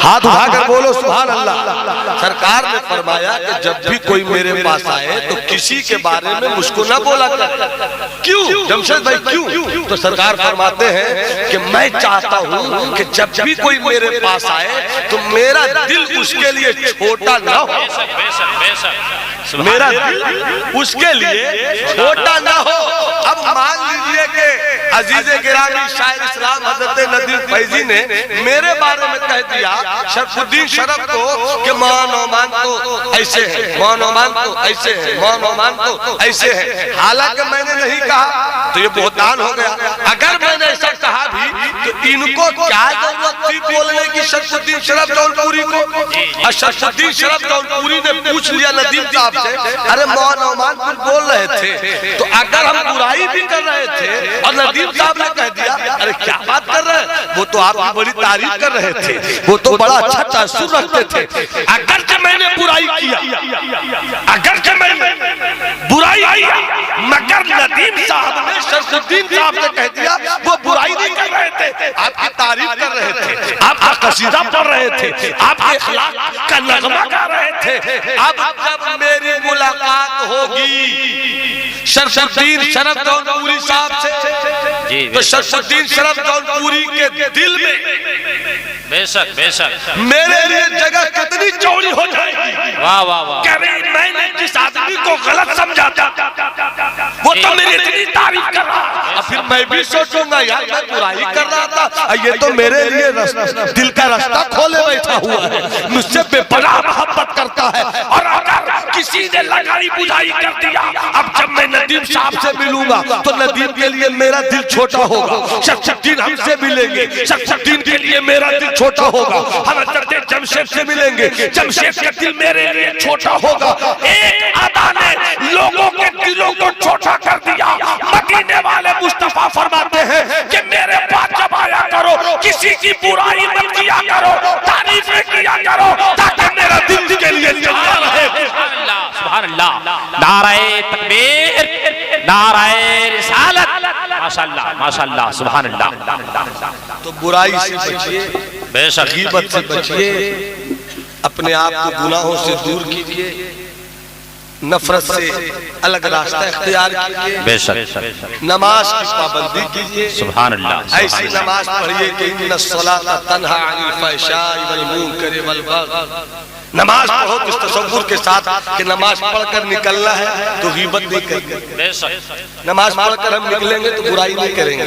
हाथ उठाकर बोलो सुभान अल्लाह। सरकार ने फरमाया कि जब भी कोई मेरे पास आए तो किसी के बारे में मुझको ना बोला कर। क्यों जमशेद भाई क्यों? तो सरकार फरमाते हैं कि मैं चाहता हूँ कि जब भी कोई मेरे पास आए तो मेरा दिल उसके लिए छोटा ना हो, मेरा दिल उसके लिए छोटा ना हो। अब मान लीजिए कि अजीज़े गिरामी शायर इस्लाम हजरत नदीम फैजी ने मेरे बारे में कह दिया शरफुद्दीन शरफ को कि मौन तो ऐसे है, मौन तो ऐसे है, मौन तो ऐसे है, हालांकि मैंने नहीं कहा, तो ये बोहतान हो गया। अगर मैंने ऐसा कहा भी तो इनको क्या जरूरत थी बोलने की शरफुद्दीन शरफ जौनपुरी को? और शरफुद्दीन शरफ जौनपुरी ने पूछ लिया नदीम साहब से, अरे मौन कुछ बोल रहे थे, तो अगर हम बुराई भी कर रहे थे और नदीम साहब ने कह दिया अरे क्या बात कर रहे हैं, वो तो आपकी बड़ी तारीफ कर रहे थे, वो तो बड़ा अच्छा तासुर रखते थे, अगर जब मैंने बुराई किया, अगर जब मैंने बुराई किया, मगर नदीम साहब ने शरफुद्दीन साहब से कह दिया वो बुराई नहीं कर रहे थे, आपकी तारीफ कर रहे थे, आपका कसीदा पढ़ रहे थे, आपके अखलाक का नगमा गा रहे थे। अब जब मेरी मुलाकात होगी शरफुद्दीन शरफ जौनपुरी साहब से, तो शरफुद्दीन शरफ जौनपुरी के दिल में बेशक बेशक मेरे लिए जगह कितनी चौड़ी हो जाएगी। वाह वाह वाह, कभी मैंने जिस आदमी को गलत समझा था वो तो मेरी इतनी तारीफ कर रहा, और फिर मैं भी सोचूंगा यार मैं बुराई कर रहा था, ये तो मेरे लिए दिल का रास्ता खोले बैठा हुआ है, मुझसे बेपनाह मोहब्बत करता है। और अगर किसी ने लगाई बुझाई कर दिया, अब जब मैं नदीम साहब से मिलूंगा तो नदीम के लिए मेरा दिल छोटा होगा, शरफुद्दीन हमसे मिलेंगे, शरफुद्दीन के लिए मेरा दिल छोटा होगा, हम हजरत जमशेद से मिलेंगे, जमशेद का दिल मेरे लिए छोटा होगा। एक अदा ने लोगों के दिलों को छोटा कर दिया। मदीने वाले मुस्तफा फरमाते हैं कि मेरे पास जब आया करो किसी की बुराई मत किया करो, तारीफें किया करो, ताकि मेरा दिल के लिए तैयार रहे। सुभान अल्लाह, नाराए तकबीर, नाराए रिसालत, माशाअल्लाह माशाअल्लाह, सुभान अल्लाह। तो बुराई से बचिए, बेशक गीबत से बचिए, अपने आप को गुनाहों से दूर कीजिए, नफरत से अलग रास्ता इख्तियार कीजिए, बेशक नमाज की पाबंदी कीजिए, सुभान अल्लाह, ऐसी नमाज पढ़िए कि इन्नस्सलाता तन्हा अनिल फहशाई वल मुनकरि वल बग़य। नमाज पढ़ो इस तसव्वुर के साथ कि नमाज पढ़कर निकलना है तो गीबत नहीं करेंगे, नमाज पढ़कर हम निकलेंगे तो बुराई नहीं करेंगे,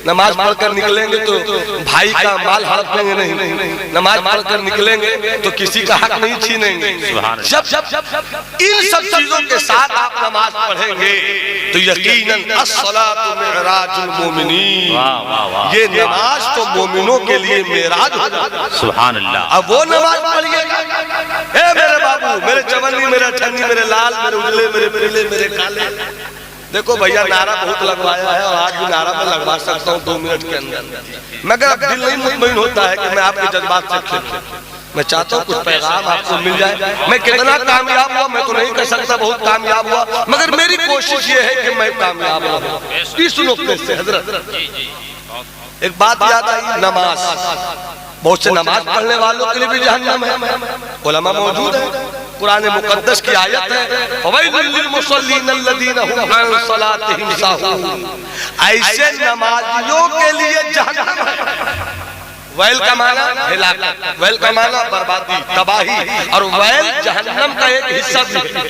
नमाज पढ़कर निकलेंगे तो भाई का माल हड़प लेंगे नहीं, नमाज पढ़कर निकलेंगे तो किसी का हक नहीं छीनेंगे। जब इन सब चीजों के साथ आप नमाज पढ़ेंगे तो यकीनन अस्सलातु मिअराजुल मोमिनीन, ये नमाज तो मोमिनों के लिए मेराज होगा। सुभान अल्लाह। अब वो नमाज पढ़िएगा, ए मेरे बाबू, मेरे चवन्नी, मेरे ठन्नी, मेरे लाल, मेरे उजले, मेरे पीले, मेरे काले, देखो भैया नारा बहुत लगवाया है और आज भी नारा में लगवा सकता हूँ 2 मिनट के अंदर, मगर अब दिल नहीं मुतमईन होता है कि मैं आपके जज्बात से खेल, मैं चाहता हूँ कुछ पैगाम आपको मिल जाए। मैं कितना कामयाब हुआ मैं तो नहीं कह सकता, बहुत कामयाब हुआ, मगर मेरी कोशिश ये है कि मैं कामयाब रहूं। इस नुक्ते से हजरत एक बात याद आई, नमाज। बहुत से नमाज पढ़ने वालों के लिए भी जहन्नम है, उलमा मौजूद है, कुरान मुकद्दस की आयत है, फवैलुल लिलमुसल्लीन अल्लज़ीना हुम अन सलातिहिम साहून। ऐसे नमाजियों के लिए जहन्नम है। वैल का माना हिलाकत, वैल का माना बर्बादी, तबाही, और वैल जहन्नम का एक हिस्सा भी है,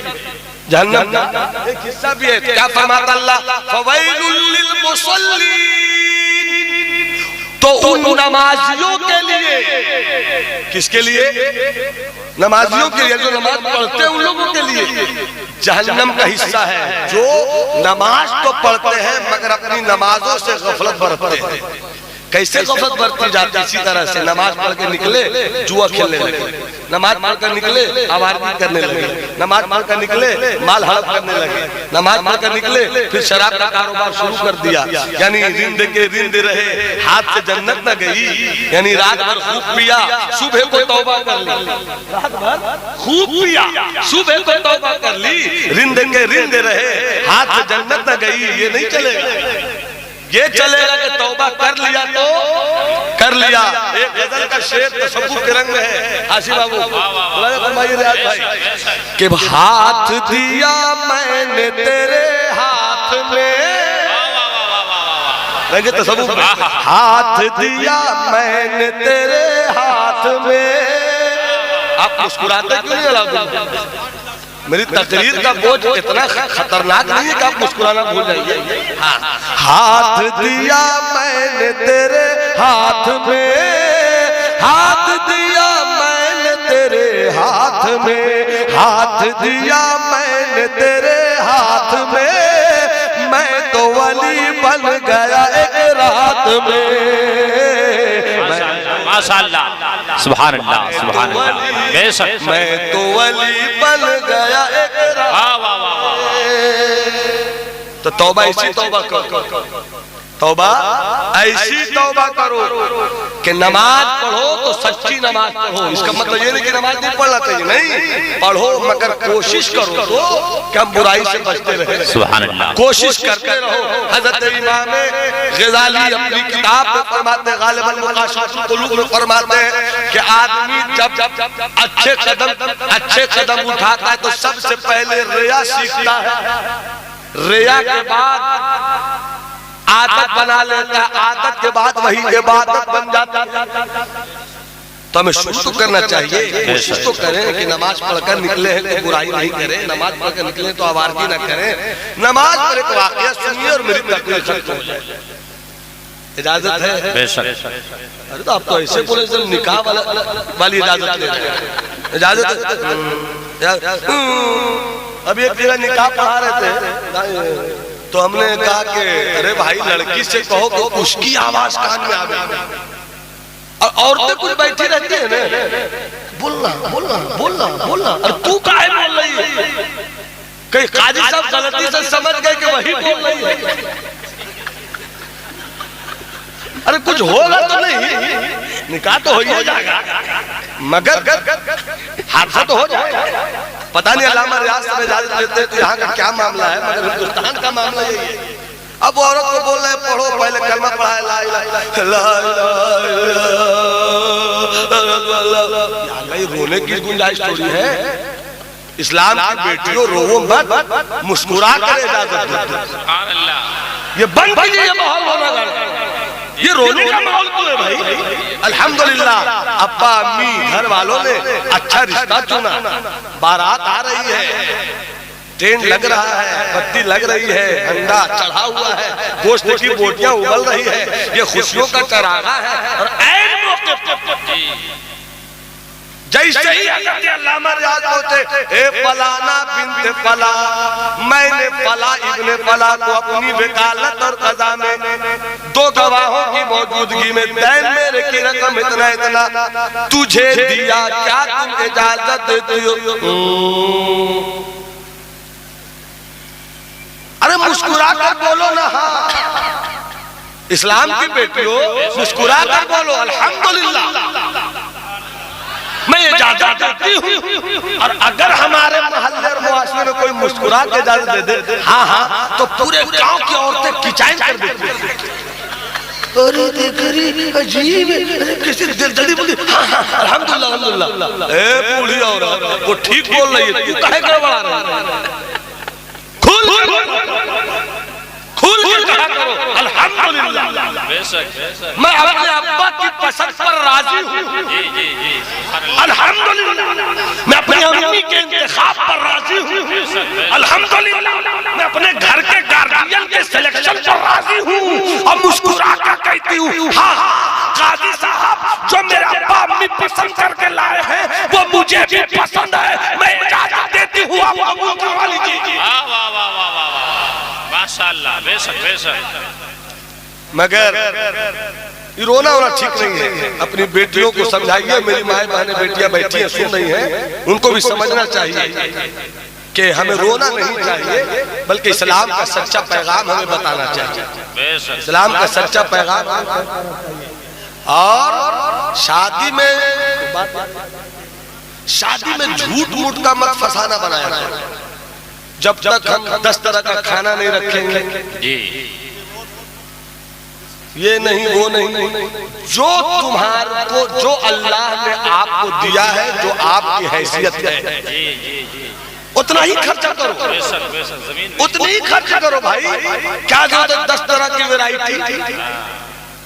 जहन्नम का एक हिस्सा भी है। क्या फरमाता अल्लाह, फवैलुल लिलमुसल्लीन, तो उन नमाजियों के लिए, किसके लिए? नमाजियों के लिए, जो नमाज पढ़ते हैं उन लोगों के लिए जहन्नम का हिस्सा है, जो नमाज तो पढ़ते हैं मगर अपनी नमाजों से गफलत बरतते हैं। कैसे गफलत बरती जाती? इसी तरह से नमाज पढ़ के निकले जुआ खेलने लगे, नमाज पढ़ कर निकले आवारगी करने लगे, नमाज पढ़ कर निकले माल हड़प करने लगे, नमाज पढ़ कर निकले फिर शराब का कारोबार शुरू कर दिया। यानी रिंद के रिंद रहे, हाथ से जन्नत न गई। यानी रात भर खूब पिया, सुबह को तौबा कर ली, रात भर खूब पिया, सुबह को तौबा कर ली, रिंद के रिंद रहे, हाथ से जन्नत न गई। ये नहीं चलेगा, ये चलेगा कि तौबा कर लिया तो कर लिया। एक गजल का शेर तसव्वुफ के रंग में है, आसिफ बाबू भाई, कि हाथ दिया मैंने तेरे हाथ में, रंगे तसव्वुफ में, हाथ दिया मैंने तेरे हाथ में। आप मुस्कुराते क्यों नहीं? अलाउद्दीन, मेरी तकरीर का बोझ इतना खतरनाक नहीं है कि आप मुस्कुराना भूल जाइए। हाथ दिया मैंने तेरे हाथ में, हाथ दिया मैंने तेरे हाथ में, हाथ दिया मैंने तेरे हाथ में, मैं तो वली बन गया एक रात में। माशाअल्लाह, सुभान अल्लाह, सुभान अल्लाह, बेशक मैं तो वली बन गया एक रात में। तो तौबा ऐसी तौबा करो, तौबा ऐसी तौबा करो कि नमाज पढ़ो तो सच्ची नमाज पढ़ो। इसका मतलब ये नहीं कि नमाज नहीं पढ़ना चाहिए, नहीं, पढ़ो मगर कोशिश करो तो कि हम बुराई से बचते रहे। सुभान अल्लाह, कोशिश करते रहो। हजरत इमाम गजाली अपनी किताब में फरमाते हैं, गालिबन मुकाशफतुल कुलूब में फरमाते हैं कि आदमी जब अच्छे कदम उठाता है तो सबसे पहले रिया सीखता है, रिया के बाद आदत बना लेता है, आदत के बाद वही इबादत बन जाता है। तो हमें शुरू तो करना चाहिए, कोशिश तो करें कि नमाज पढ़कर निकले हैं तो बुराई नहीं करें, नमाज पढ़कर निकले तो आवारगी ना करें। नमाज पर एक वाकया सुनिए और मेरी तकरीर खत्म हो जाए, इजाजत है? बेशक। अरे तो आप तो ऐसे बोले जब निकाह वाली इजाजत ले रहे हैं, इजाजत। अभी एक जगह निकाह पढ़ा रहे थे तो हमने कहा कि अरे भाई लड़की से कहो तो उसकी आवाज कान में आवे, और औरतें कुछ बैठी रहती है ना, बोलना बोलना बोलना बोलना, और तू काहे बोल रही है? कहीं काजी साहब गलती से समझ गए कि वही बोल रही है। अरे कुछ होगा तो नहीं, निकाह तो हो ही जाएगा मगर हादसा तो हो जाएगा। पता नहीं अल्लामा रियाज से इजाजत लेते तो यहाँ का क्या मामला है, मगर हिंदुस्तान का मामला यही है। अब वो औरत को बोल रहे पढ़ो, पहले कलमा पढ़ा है ला इलाहा इल्लल्लाह। रोने की गुंजाइश थोड़ी है, इस्लाम की बेटियों रोवो मत, मुस्कुरा कर इजाजत दो। ये बंद कीजिए, ये माहौल होना, ये रोने का माहौल क्यों है भाई? अल्हम्दुलिल्लाह अब्बा अम्मी घर वालों ने अच्छा रिश्ता चुना, बारात आ रही है, टेंट लग रहा है, बत्ती लग रही है, अंडा चढ़ा हुआ है, गोश्त की बोटियां उबल रही है, ये खुशियों का चरागा है। और ऐन मौके पर जैसे ही अल्लामा रियाज बोलते ए फलाना बिन्त फला, मैंने फला इब्ने फला को अपनी वकालत और कज़ा में 2 गवाहों की मौजूदगी में दैन मेरे की रकम इतना इतना तुझे दिया, क्या तुम इजाजत देती हो? अरे मुस्कुरा कर बोलो ना, हाँ इस्लाम की बेटियों मुस्कुरा कर बोलो अल्हम्दुलिल्लाह। मैं इजाजत देती हूँ, और अगर हमारे मोहल्ले और मुआशरे में कोई मुस्कुरा के इजाजत दे दे, हाँ हाँ, तो पूरे गांव की औरतें किचाइन कर देती हैं। अरे देख रही अजीब है, किसी जल्दी बोली हाँ हाँ अल्हम्दुलिल्लाह अल्हम्दुलिल्लाह। ए बूढ़ी औरत वो ठीक बोल रही है, तू काहे गड़बड़ा रहा है? खुल के कहा करो अल्हम्दुलिल्लाह। बेशक मैं अपने अब्बा की पसंद पर राजी हूँ, अल्हम्दुलिल्लाह। मैं अपनी अम्मी के इंतखाब पर राजी हूँ, अल्हम्दुलिल्लाह। मैं अपने घर के गार्जियन के सिलेक्शन पर राजी हूँ, और मुस्कुरा कर कहती हूँ हाँ काजी साहब जो मेरा अब्बा अम्मी पसंद करके लाए हैं वो मुझे भी पसंद है, मैं इजाजत देती हूँ, आप कबूल करवा लीजिए। वाह वाह वाह वाह वाह माशाअल्लाह। बेशक बेशक। मगर ये रोना होना ठीक नहीं है। अपनी बेटियों को समझाइए, मेरी माए बहनें बेटियां बैठी हैं सुन रही हैं, उनको भी समझना चाहिए कि हमें रोना नहीं चाहिए, बल्कि इस्लाम का सच्चा पैगाम हमें बताना चाहिए। इस्लाम का सच्चा पैगाम। और शादी में झूठ मूठ का मत फसाना बनाया जाए। जब तक हम 10 तरह का खाना नहीं रखेंगे जी, ये नहीं वो नहीं, जो तुम्हारे को जो अल्लाह ने आपको दिया है, जो आपकी हैसियत है, उतना ही खर्चा करो, उतनी ही खर्च करो भाई। क्या जरूरत है 10 तरह की वैरायटी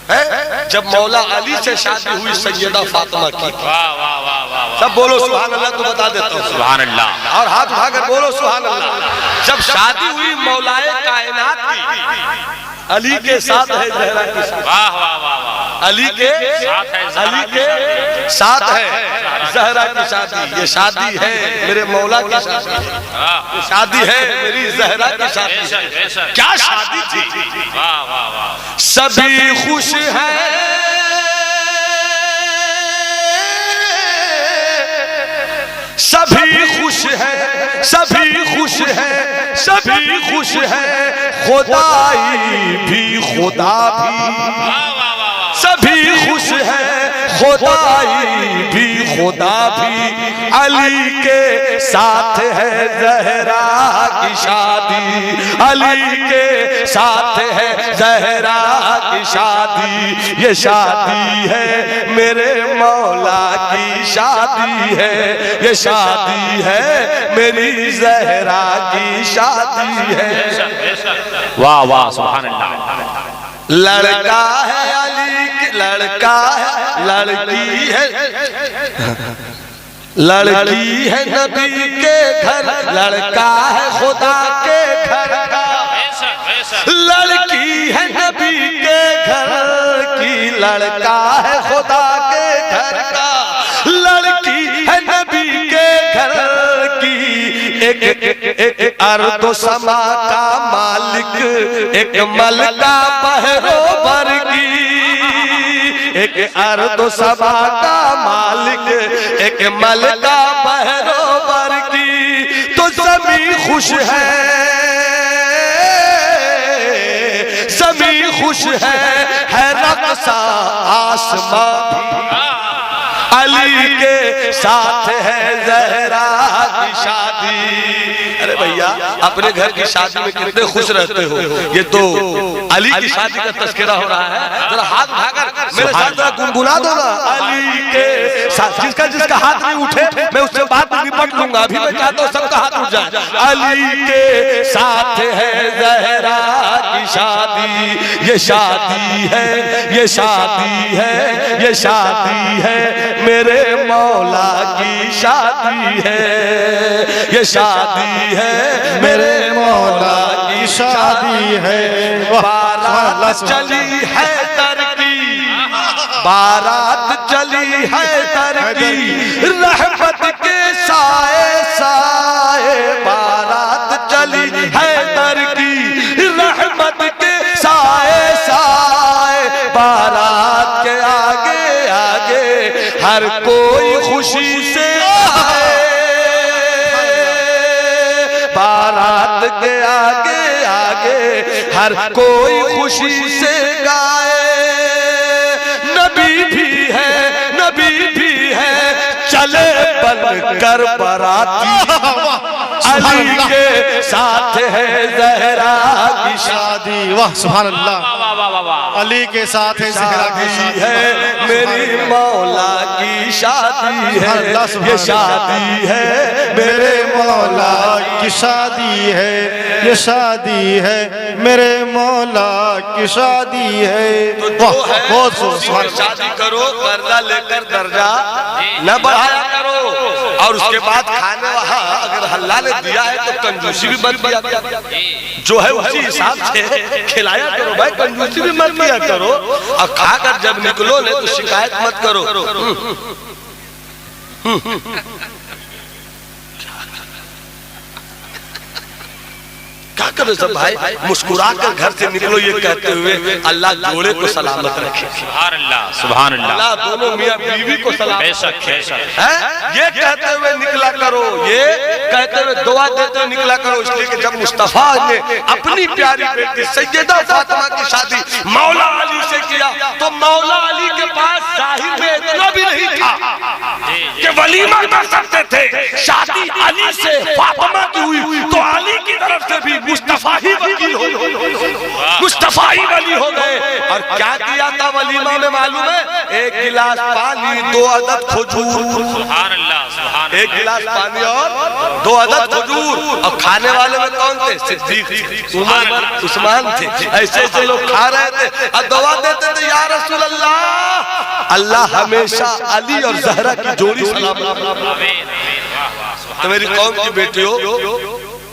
है? जब मौला अली से शादी हुई सैयदा फातिमा की, सब बोलो सुभान अल्लाह, तो बता देता हूँ सुभान अल्लाह, और हाथ उठाकर बोलो सुभान अल्लाह। जब शादी हुई मौलाए कायनात की, अली के साथ है जहरा की शादी। वाह वाह वाह। अली के साथ है जहरा की शादी। ये शादी है मेरे मौला की शादी, ये शादी है मेरी जहरा की शादी। क्या शादी थी? वाह वाह वाह। सभी खुश हैं, सभी खुश हैं, सभी खुश हैं, सभी खुश हैं, खुदाई भी खुदा भी। सभी खुश हैं, खुदाई भी खुदा भी। अली के साथ है जहरा की शादी, अली के साथ है जहरा की शादी। ये शादी है मेरे मौला की शादी है, ये शादी है मेरी जहरा की शादी है। वाह वाह सुभान अल्लाह। लड़का है अली के, लड़का है लड़की है, लड़की है नबी के घर, लड़का है खुदा के घर का। लड़की है नबी के घर की, लड़का है खुदा के घर का। लड़की है नबी के घर की, एक अर्दो समा का मालिक, एक मलका बहरोबर की। एक अर्दो समा का मालिक, एक मलका बहरोबर की। तो ज़मीं खुश है, ज़मीं खुश है रक़्सा आसमां भी। अली के साथ है जहरा की शादी। अरे भैया अपने घर की शादी में कितने खुश रहते हो, ये तो अली की शादी का तस्करा हो रहा है। जरा हाथ उठाकर मेरे साथ जरा गुनगुना दो ना। अली के साथ, जिसका हाथ नहीं उठे मैं उससे बात निपट लूंगा। अभी मैं चाहता हूँ सबका हाथ उठ जाए। अली के साथ है जहरा की शादी, ये शादी है, ये शादी है, ये शादी है मेरे मौला की शादी है। ये शादी है मेरे मौला की शादी है। बारात चली है तरकी, बारात चली है तरकी, रहमत के साए साए। बारात चली है तरकी, रहमत के साए साए। बारात के आगे आगे हर कोई खुशी से आए, बारात के आगे आगे हर कोई खुशी से गाए। नबी भी है, नबी भी है, चले बनकर बाराती, अली के साथ है जहरा की शादी। वाह सुभान अल्लाह, अली के साथ है ज़हरा की शादी है, मेरी मौला की शादी है, ये शादी है मेरे मौला की शादी है, ये शादी है मेरे मौला की शादी है। बहुत सुभान, शादी करो, कर्जा लेकर दर्जा न बढ़ाया करो, और उसके बाद खाने वहाँ अगर हल्ला ने दिया है तो कंजूसी भी मत किया, जो है उसी हिसाब से खिलाया करो भाई, कंजूसी भी मत किया करो। और खाकर जब निकलो ने तो शिकायत मत करो। क्या करो सब भाई, मुस्कुराकर घर से निकलो ये कहते हुए अल्लाह जोड़े को सलामत रखे। सुभान अल्लाह, सुभान अल्लाह। अल्लाह दोनों मियां बीवी को सलामत बेशक बेशक है, ये कहते हुए निकला करो, ये कहते हुए दुआ देते हुए निकला करो। इसलिए कि जब मुस्तफा ने अपनी प्यारी बेटी सैयदा फातिमा की शादी मौला अली से किया तो मौला अली के पास जाहिर में इतना भी नहीं था कि वलीमा कर सकते थे। शादी अली से फातिमा की हुई तो अली की तरफ से भी मुस्तफा ही वकील हो, मुस्तफा ही वली हो गए। और क्या किया था वलीमा में मालूम है? एक गिलास पानी, 2 अदद खजूर। सुभान अल्लाह, सुभान अल्लाह। एक गिलास पानी और 2 अदद खजूर। और खाने वाले में कौन थे? सिद्दीक, उमर, उस्मान थे। ऐसे ऐसे लोग खा रहे थे और दुआ देते थे, या रसूल अल्लाह, अल्लाह हमेशा अली और ज़हरा की जोड़ी सलामत रखे। तो मेरी कौम की बेटियों,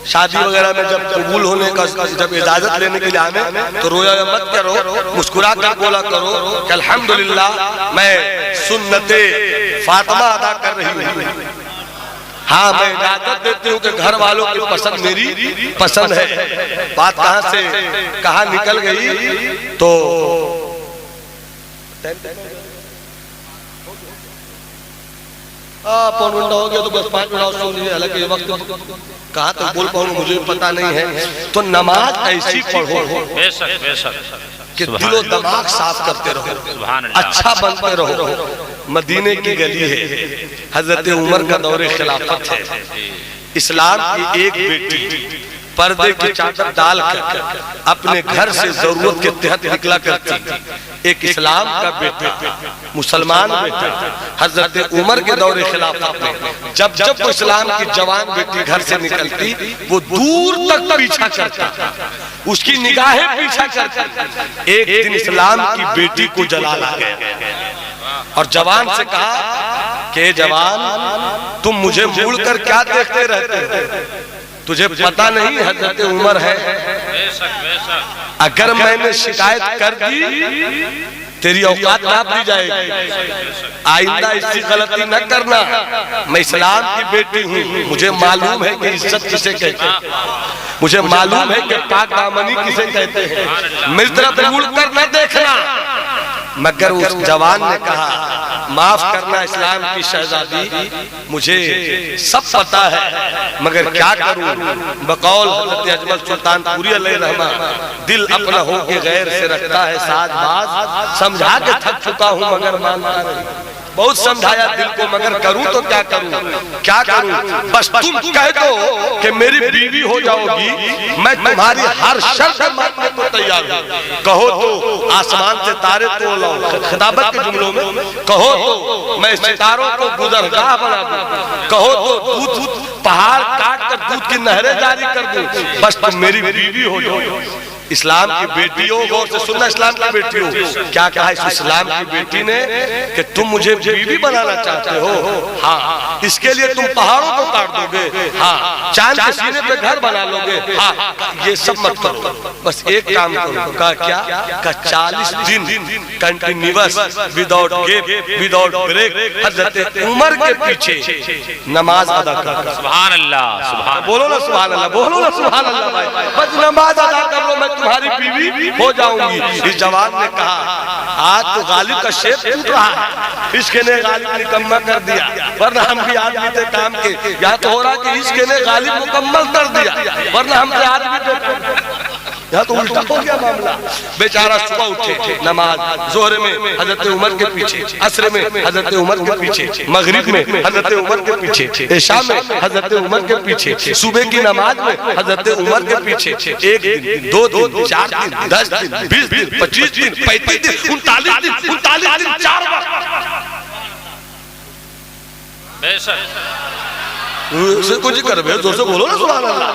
शादी वगैरह में जब कबूल होने का, जब इजाजत लेने के लिए आने तो रोया मत करो, मुस्कुरा कर बोला करो कि अल्हम्दुलिल्लाह मैं सुन्नते फातिमा अदा कर रही हूँ। हाँ, मैं इजाजत देती हूँ कि घर वालों की पसंद मेरी पसंद है। बात कहाँ से कहाँ निकल गई तो पौन घंटा हो गया तो बस 5 मिनट और सुन लीजिए। हालांकि ये वक्त कहाँ तक बोल पाऊंगा मुझे पता नहीं है। तो नमाज ऐसी पढ़ो बेशक बेशक कि दिलो दिमाग साफ करते रहो, अच्छा बनते रहो। मदीने की गली है, हजरत उमर का दौरे खिलाफत है। इस्लाम की एक बेटी पर्दे की चादर डालकर अपने घर से जरूरत के तहत निकला करती। एक इस्लाम का बेटा, मुसलमान बेटा, हजरत उमर के दौरे खिलाफत में जब जब वो इस्लाम की जवान बेटी घर से निकलती वो दूर तक पीछा करता, उसकी निगाहें पीछा करती। एक दिन इस्लाम की बेटी को जला गया और जवान से कहा कि जवान, तुम मुझे मुड़कर क्या देखते रहते हो? तुझे पता नहीं हजरत उमर है? अगर मैंने शिकायत कर दी तेरी औकात नाप दी जाएगी। आइंदा इसकी गलती न करना। मैं इस्लाम की बेटी हूँ, मुझे मालूम है कि इज्जत किसे कहते हैं, मुझे मालूम है कि पाक दामनी किसे कहते हैं। मेरी तरफ मुड़कर न देखना। मगर उस जवान ने कहा, माफ करना इस्लाम की शहजादी, मुझे सब पता है मगर क्या करूं। बकौल हज़रत अजमल सुल्तानपुरी अलैहिर्रहमा, दिल अपना हो के गैर से रखता है साज बाज, समझा के थक चुका हूं मगर मानता नहीं। बहुत समझाया दिल को मगर करूं तो क्या करूं, क्या करूं? बस तुम कह दो कि मेरी बीवी हो जाओगी, मैं तुम्हारी हर शर्त मानने को तैयार हूं। कहो तो आसमान से तारे तोड़ लाऊं, खिताबत के जुमलों में कहो तो मैं सितारों को गुजरगाह बना दूं, कहो तो दूध पहाड़ काट कर दूध की नहरें जारी कर दूं, बस तुम मेरी बीवी हो जाओ। इस्लाम की बेटियों, गौर से सुनना, इस्लाम की बेटियों, क्या कहा इस इस्लाम की बेटी ने कि तुम मुझे बीवी बनाना चाहते हो? हाँ। इसके लिए तुम पहाड़ों को काट दोगे? हाँ। चांद के सीने पे घर बना लोगे? हाँ। ये सब मत करो, बस एक काम करो। का क्या? का 40 दिन continuous without gap without break Hazrat Umar के पीछे नमाज अदा करो। सुभान अल्लाह, सुभान, बोलो ना सुभान अल्लाह, बोलो ना सुभान अल्लाह भाई। बस नमाज अदा कर लो, मैं तुम्हारी बीवी हो जाऊंगी। इस जवान ने कहा, आज तो गालिब का शेप टूट रहा है, इसके ने गालिब निकम्मा कर दिया, वरना हम भी आदमी थे काम के। या तो हो रहा कि इसके ने गालिब मुकम्मल कर दिया, वरना हम भी आदमी थे। यहाँ तो उल्टा हो गया मामला। बेचारा सुबह उठे, नमाज जोहर में हजरत उमर के पीछे, असर में हजरत उमर के पीछे, मगरिब में हजरत उमर के पीछे, इशा में हजरत उमर के पीछे, सुबह की नमाज में हजरत उमर के पीछे। 1 दिन, 2 दिन, 4 दिन, 10 दिन, 20 दिन, 25 दिन, 35 दिन, 39 दिन, 4 वक्त। कुछ कर रहे जोर से बोलो ना सुभान अल्लाह।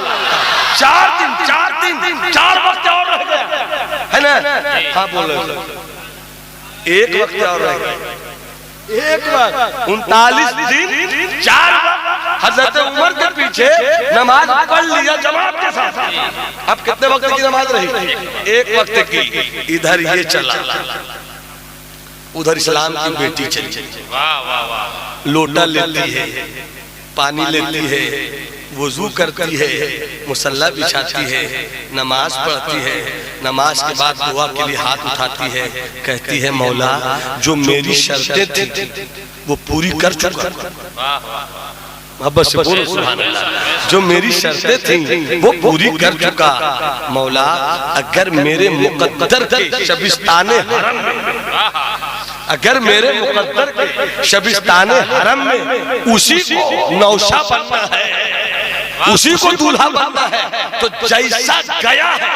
4 दिन 4 वक्त और रह गया है ना। हाँ बोल रहे, 1 वक्त और रह गया, 1 वक्त 39 दिन 4 वक्त हजरत उमर के पीछे नमाज पढ़ लिया जमात के साथ। अब कितने वक्त की नमाज रही? 1 वक्त की। इधर ये चला, उधर इस्लाम की बेटी चली, लोटा लेती है, पानी लेती है, वुजू करती है, मुसल्ला बिछाती है, नमाज पढ़ती है, नमाज के बाद दुआ के लिए हाथ उठाती है, कहती है मौला जो मेरी शर्तें थी वो पूरी कर चुका। बस बोलो सुभान अल्लाह। जो मेरी शर्तें थी वो पूरी कर चुका। मौला अगर मेरे मुकद्दर के शबिस्ताने हरम में, अगर मेरे मुकद्दर के शबिस्ताने हरम में उसी को नौशा बनना है, उसी को दूल्हा बनना है, तो जैसा गया है,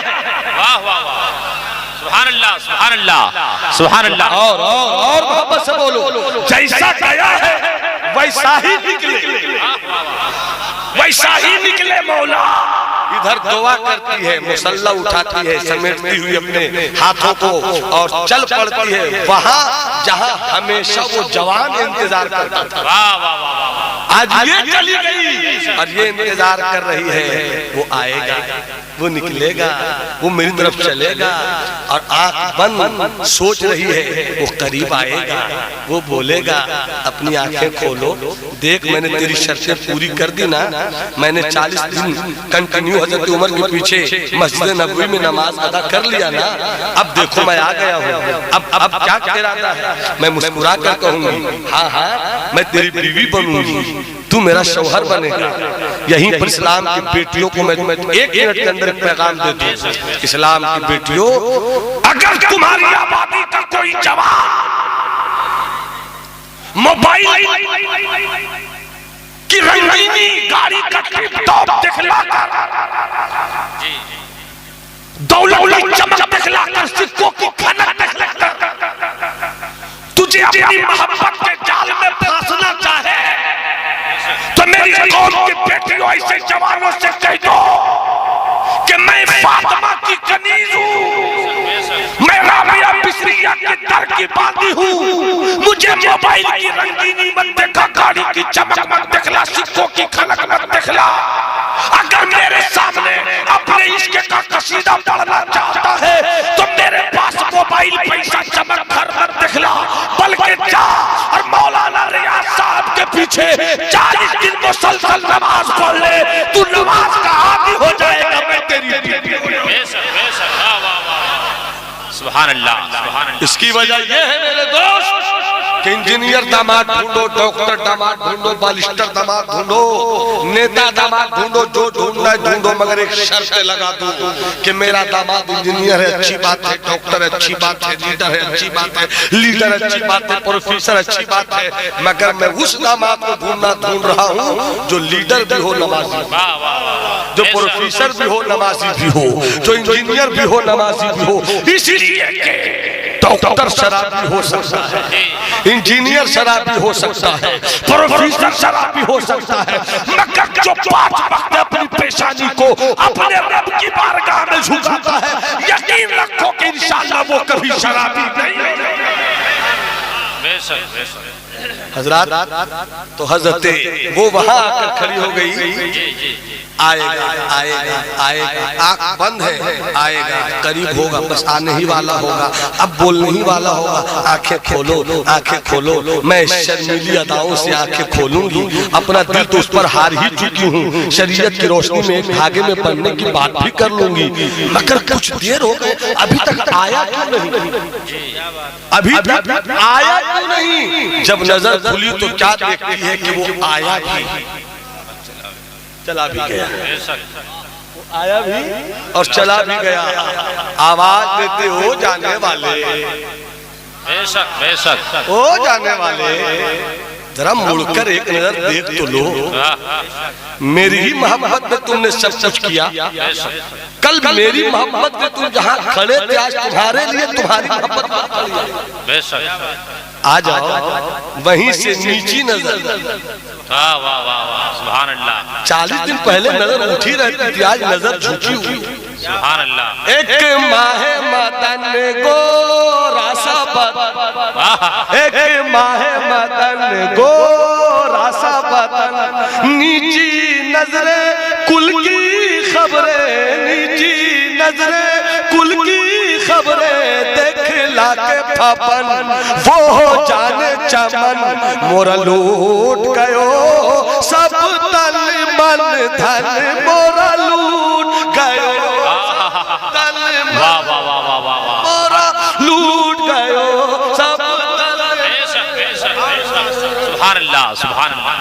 वाह वाह वाह, सुभान अल्लाह सुभान अल्लाह सुभान अल्लाह। और मोहब्बत से बोलो, जैसा गया है वैसा ही निकले, वैसा ही निकले मौला। इधर दुआ करती है, मुसल्ला उठाती है, समेटती हुई अपने हाथों को और चल पड़ती है वहां जहां हमेशा वो जवान इंतजार करता था। वाह वाह वाह, आज ये चली गई और ये इंतजार कर रही है, वो आएगा, वो निकलेगा, वो मेरी तरफ चलेगा। और आंख बंद सोच रही है, वो करीब आएगा, वो बोलेगा अपनी आंखें खोलो, देख मैंने तेरी शर्तें पूरी कर दी ना, मैंने 40 दिन कंटिन्यू हजरत उमर के पीछे मस्जिद नबवी में नमाज अदा कर लिया ना, अब देखो मैं आ गया हूँ, अब क्या कहता है, मैं मुस्कुरा कर कहूंगी हाँ हाँ मैं तेरी बीवी बनूंगी, तू मेरा शौहर बनेगा। यहीं पर इस्लाम की बेटियों को मैं 1 मिनट के अंदर एक पैगाम दे दूं। इस्लाम की बेटियों, अगर तुम्हारी आबादी का कोई जवान मोबाइल की रंगीनी गाड़ी का टिप-टॉप दिखलाकर, दौलत चमक दिखलाकर, सिक्कों की खनक दिखलाकर तुझे अपनी मोहब्बत के जाल में फांसना चाहे, तो मेरी कौम की बेटियों ऐसे जवानों से कह दो कि मैं फातिमा की कनीज हूँ, मैं राबिया बिसरिया के दर की बांधी हूँ, मुझे मोबाइल की रंगीनी मत देखा, गाड़ी की चमक मत दिखला, सिक्कों की खनक मत दिखला। अगर मेरे सामने अपने इश्क का कसीदा पढ़ना चाहता है तो मेरे पास मोबाइल पैसा चमक घर मत दिखला, बल्कि जा और मौलाना रियाज साहब के पीछे 40 दिन मुसलसल नमाज पढ़ ले, तू नमाज का आदी हो जाएगा। मैं तेरी सुभान अल्लाह सुभान अल्लाह। इसकी वजह यह है मेरे दोस्त कि इंजीनियर दामाद ढूंढो, डॉक्टर दामाद ढूंढो, बालिस्टर दामाद ढूंढो, नेता दामाद ढूंढो, जो ढूंढना है ढूंढो, मगर एक शर्त लगा दूं कि मेरा दामाद इंजीनियर है, अच्छी बात है, डॉक्टर है, अच्छी बात है, लीडर है, अच्छी बात है, लीडर अच्छी बात है, प्रोफेसर अच्छी बात है, मगर मैं उस दामाद को ढूंढ रहा हूँ जो लीडर भी हो, नमाजी, जो प्रोफेसर भी हो, नमाजी भी हो, जो इंजीनियर भी हो, नमाजी भी हो। इसलिए डॉक्टर शराबी हो सकता है, इंजीनियर शराबी हो सकता है, प्रोफेसर शराबी हो सकता है, मगर जो 5 वक्त अपनी पेशानी को अपने रब की बारगाह में झुकाता है, यकीन रखो कि इंशाअल्लाह वो कभी शराबी नहीं होगा। हजरत तो हजरते वो वहां आकर खड़ी हो गई, आएगा आएगा आएगा, आंख बंद है, आएगा, करीब होगा, बस आने ही वाला होगा, अब बोलने ही वाला होगा, आंखें खोलो, आंखें खोलो। मैं शर्मीली अदाओं से आंखें खोलूंगी, अपना दिल तो उस पर हार ही चुकी हूँ, शरीयत की रोशनी में एक धागे में पढ़ने की बात भी कर लूंगी, मगर कुछ देर हो गए, अभी तक आया क्यों नहीं, अभी तक आया क्यों नहीं। जब नजर खुली तो क्या देखती है कि वो आया भी, चला भी गया। आया भी और चला भी गया। आवाज देते हो जाने वाले, बेशक बेशक। ओ जाने वाले, जरा मुड़कर एक नजर देख तो लो। मेरी ही मोहब्बत में तुमने सब कुछ किया। कल मेरी मोहब्बत में तुम जहाँ खड़े थे, आज तुम्हारे लिए तुम्हारी मोहब्बत। बेशक। आ जाओ वहीं से नीची नजर। वाह वाह वाह वाह, सुभान अल्लाह। 40 दिन पहले नजर उठी रहती थी, आज नजर झुकी हुई। सुभान अल्लाह। एक माहे मदन गोरा सा बदन, एक माहे मदन गोरा सा बदन, नीची नजरे कुल की खबरें, नीची नजरे कुल की खबरें देख लाके फपन, वो जाने चमन मोरा लूट गयो सब तन मन धन, मोरा लूट गयो तन वाह वाह वाह वाह वाह वाह, मोरा लूट गयो सब तन। बेशक बेशक बेशक। सुभान अल्लाह सुभान अल्लाह।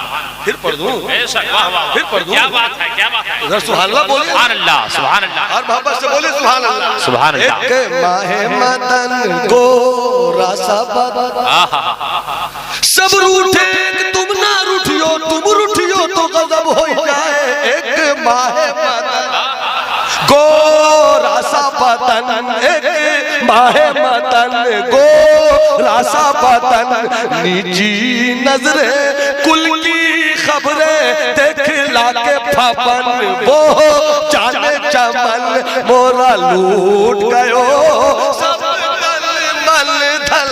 फिर पढ़ दूं? बेशक। वाह वाह, फिर पढ़ दूं? क्या बात है, क्या बात है। उधर सुभान अल्लाह बोलिए, सुभान अल्लाह सुभान अल्लाह। और मोहब्बत से बोले सुभान अल्लाह। सुभान अल्लाह। एक माहे मदन गोरा सा बदन, सब रूठे तुम ना रूठियो, तुम रूठियो तो गजब हो जाए। एक माहे मदन गोरा सा बदन, एक माहे मदन गोरा सा बदन, नीची नजरे कुल की खबरें देख लाके फपन, वो जाने चमन मोरा लूट गयो सब तन मन धन।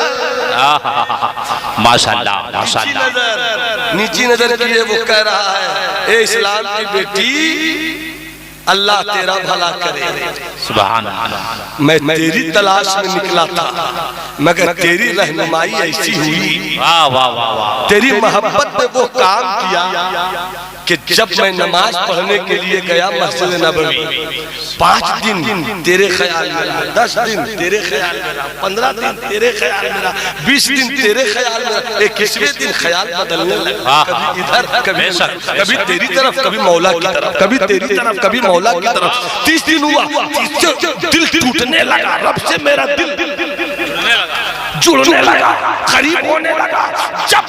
माशाअल्लाह माशाअल्लाह। नीची नजर किए वो कह रहा है, ए इस्लाम की बेटी अल्लाह तेरा भला करे। सुभान अल्लाह। मैं तेरी तलाश में निकला था, मगर तेरी रहनुमाई ऐसी हुई, वाह वाह वाह वाह। तेरी मोहब्बत में वो काम किया कि जब मैं नमाज पढ़ने के लिए गया मस्जिद नबवी, 5 दिन तेरे ख्याल में रहा, 10 दिन तेरे ख्याल में रहा, 15 दिन तेरे ख्याल में रहा, 20 दिन तेरे ख्याल में रहा। 21वें दिन ख्याल बदलने लगा, कभी इधर कभी तेरी तरफ, कभी मौला की तरफ, कभी तेरी तरफ, कभी मौला की तरफ। 30 दिन हुआ, दिल टूटने लगा, रब से मेरा दिल जुड़ने लगा, करीब होने लगा। जब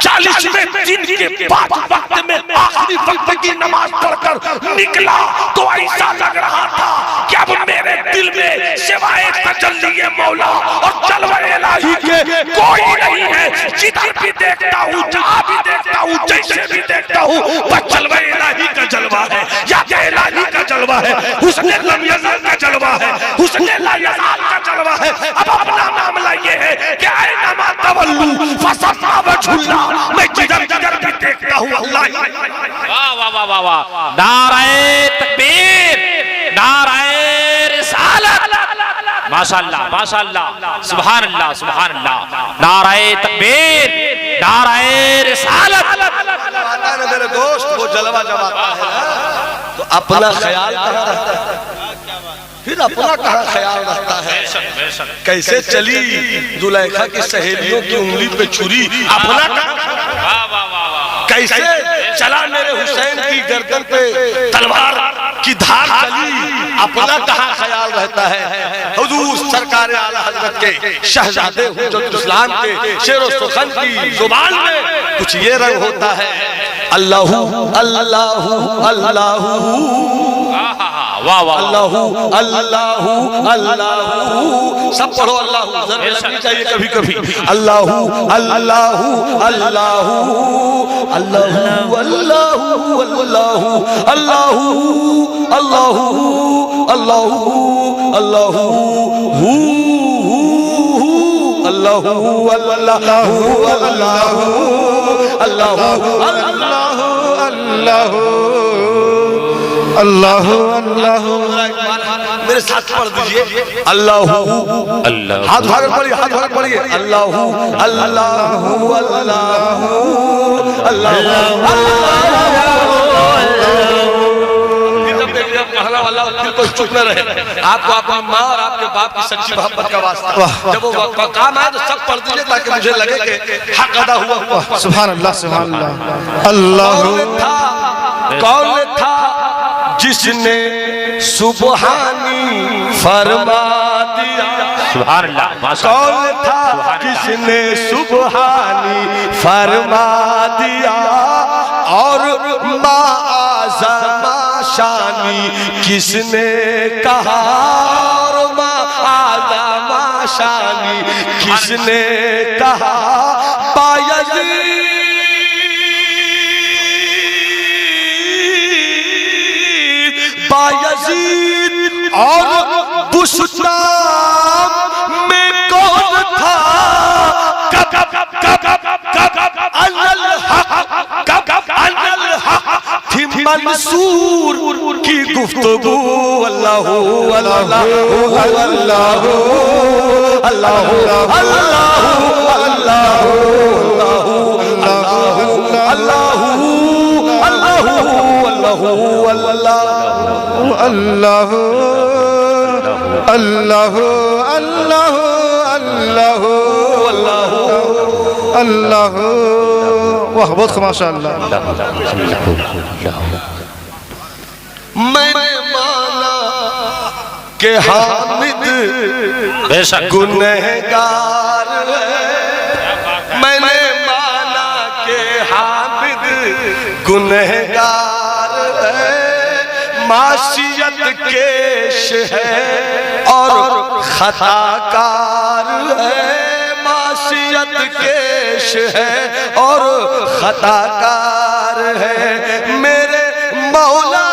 40वें दिन के बाद वक्त में आखिरी वक्त की नमाज पढ़कर निकला तो ऐसा लग रहा था कि अब मेरे दिल में सिवाय तजल्ली मौला और जलवे इलाही के कोई नहीं है। जिधर भी देखता हूँ, जहाँ भी देखता हूँ, जैसे भी देखता हूँ, बस जलवे इलाही का जलवा है, या इलाही का जलवा है, हुस्ने लम यज़ल का जलवा है, हुस्ने ला यज़ाल का जलवा है। अब अपना मामला ये है कि ऐनमा तवल्लू फसम्मा वजहुल्लाह, मैं जिधर जिधर भी देखता हूँ अल्लाह ही। वाह वाह वाह वाह वाह। नाराए तकबीर, नाराए रिसालत। माशाअल्लाह माशाअल्लाह। सुभान अल्लाह सुभान अल्लाह। नाराए तकबीर, नाराए रिसालत। मेरे दोस्त वो जलवा जब आता है तो अपना ख्याल कहाँ रहता है, फिर अपना कहाँ ख्याल रहता है। कैसे चली जुलेखा की सहेलियों की उंगली पे छुरी, अपना कैसे चला मेरे हुसैन की गर्दन पे तलवार की धार चली, अपना कहाँ ख्याल रहता है। हुजूर सरकार आला हजरत के शहजादे हुज्जतुल इस्लाम के शेर व सुखन की जुबान में कुछ ये रंग होता है, अल्लाहु अल्लाहु अल्लाहु वाह वाह अल्लाहु अल्लाहु अल्लाहु। सब पढ़ो अल्लाहु, जरा लगनी चाहिए कभी कभी। अल्लाहु अल्लाहु अल्लाहु अल्लाहु अल्लाहु अल्लाहु अल्लाहु अल्लाहु अल्लाहु अल्लाहु हू अल्लाहु अल्लाहु अल्लाहु अल्लाहु अल्लाहु अल्लाह अल्लाह। मेरे साथ पढ़ दीजिए, अल्लाह अल्लाह। हाथ भाग पढ़िए, हाथ भाग पढ़िए। अल्लाह अल्लाह अल्लाह अल्लाह। कोई चुप न रहे, आपको अपनी माँ और आपके बाप की सच्ची मोहब्बत का वास्ता। जब वो काम आए तो सब पढ़ दीजिए ताकि मुझे लगे कि हक अदा हुआ। सुभान अल्लाह सुभान अल्लाह। अल्लाह कौन था किसने सुबहानी फरमा दिया। सुभान अल्लाह, कौन था किसने सुबहानी फरमा दिया। और माज़मा शानी किसने कहा। और माज़मा शानी किसने कहा। बायज़ीद और बुस्ताम में कौन था। अनल हक थी मंसूर की गुफ्तगू। अल्लाह अल्लाह अल्लाह अल्लाह अल्लाह अल्लाह अल्लाह अल्लाह अल्लाह। वाह, बहुत माशाअल्लाह। मैंने माना के हामिद बेशक गुनहगार है। मैंने माना के हामिद गुनहगार है। माशियत केश है और खताकार है। माशियत केश है और खताकार है। मेरे मौला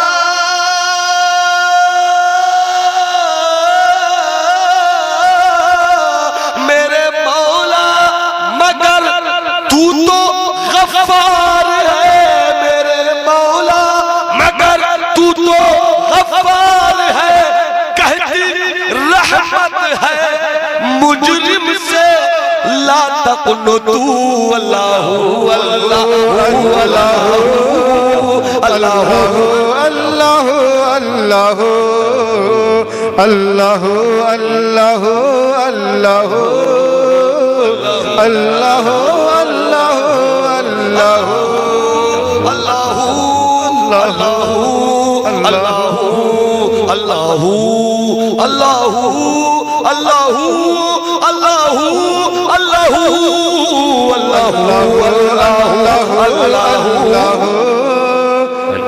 मेरे मौला मगर तू तो गफ्फार है। मेरे मौला मगर तू तो गफ्फार है। कहती रहमत है मुजरिम से ला तक़नुतू। अल्लाह अल्लाह अल्लाह अल्लाह अल्लाह अल्लाह अल्लाह अल्लाह अल्लाह अल्लाह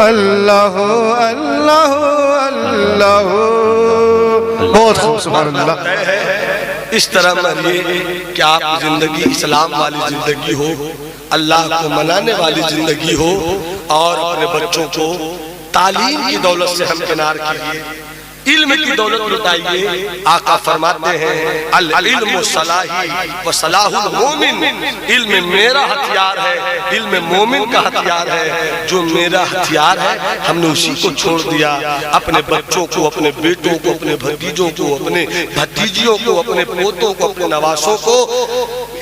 अल्लाह अल्लाह अल्लाह। बहुत खूब, सुभान अल्लाह। इस तरह मरिए कि आप जिंदगी इस्लाम वाली जिंदगी हो, अल्लाह को मनाने वाली जिंदगी हो। और अपने बच्चों को तालीम की दौलत से हमकिनार कीजिए, इल्म की दौलत लुटाइए। आका फरमाते हैं अल इल्मु सलाही व सलाहुल मोमिन। इल्म मेरा हथियार है, इल्म मोमिन का हथियार है। जो मेरा हथियार है हमने उसी को छोड़ दिया। अपने बच्चों को, अपने बेटों को, अपने भतीजों को, अपने भतीजियों को, अपने पोतों को, अपने नवासों को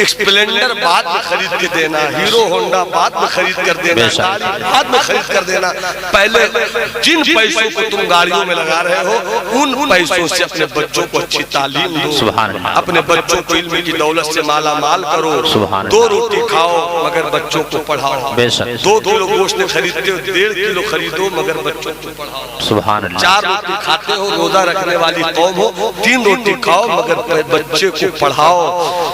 स्प्लेंडर बाद में खरीद के देना, हीरो होंडा बाद में खरीद कर देना, गाड़ी बाद में खरीद कर देना। पहले जिन पैसों को तुम गाड़ियों में लगा रहे हो उन पैसों से अपने बच्चों को अच्छी तालीम दो। अपने बच्चों को इल्म की दौलत से माला माल करो। 2 रोटी खाओ मगर बच्चों को पढ़ाओ। 2 किलो गोश्त खरीदते हो 1.5 किलो खरीदो मगर बच्चों को पढ़ाओ। 4 रोटी खाते हो, रोजा रखने वाली कौम हो, 3 रोटी खाओ मगर बच्चे को पढ़ाओ।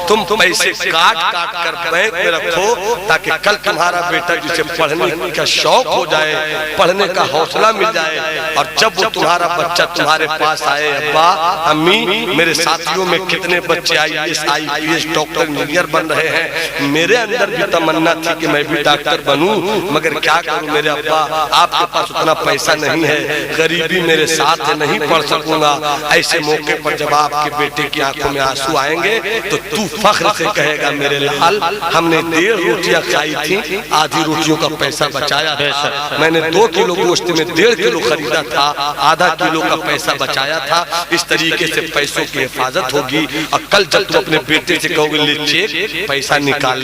तुम पैसे काट काट कर बैंक में रखो ताकि कल तुम्हारा बेटा जिसे पढ़ने का शौक हो जाए, पढ़ने का हौसला मिल जाए। और जब वो तुम्हारा बच्चा तुम्हारे पास आए, अब्बा अम्मी मेरे साथियों में कितने बच्चे IAS IPS डॉक्टर इंजीनियर बन रहे हैं, मेरे अंदर भी तमन्ना थी कि मैं भी डॉक्टर बनूं, मगर क्या करूं मेरे अब्बा, आपके पास उतना पैसा नहीं है, गरीबी मेरे साथ है, नहीं पढ़ सकूंगा। ऐसे मौके पर जब आपके बेटे की आंखों में आंसू आएंगे तो तू फख्र से कहेगा मेरे लाल हमने 1.5 रोटियां खाई थी, आधी रोटियों का पैसा बचाया था। मैंने 2 किलो गोश्त में 1.5 किलो खरीदा था, आधा किलो का पैसा बचाया था। इस तरीके से पैसों की हिफाजत होगी। और कल जब तुम अपने बेटे से कहोगे ले चेक पैसा निकाल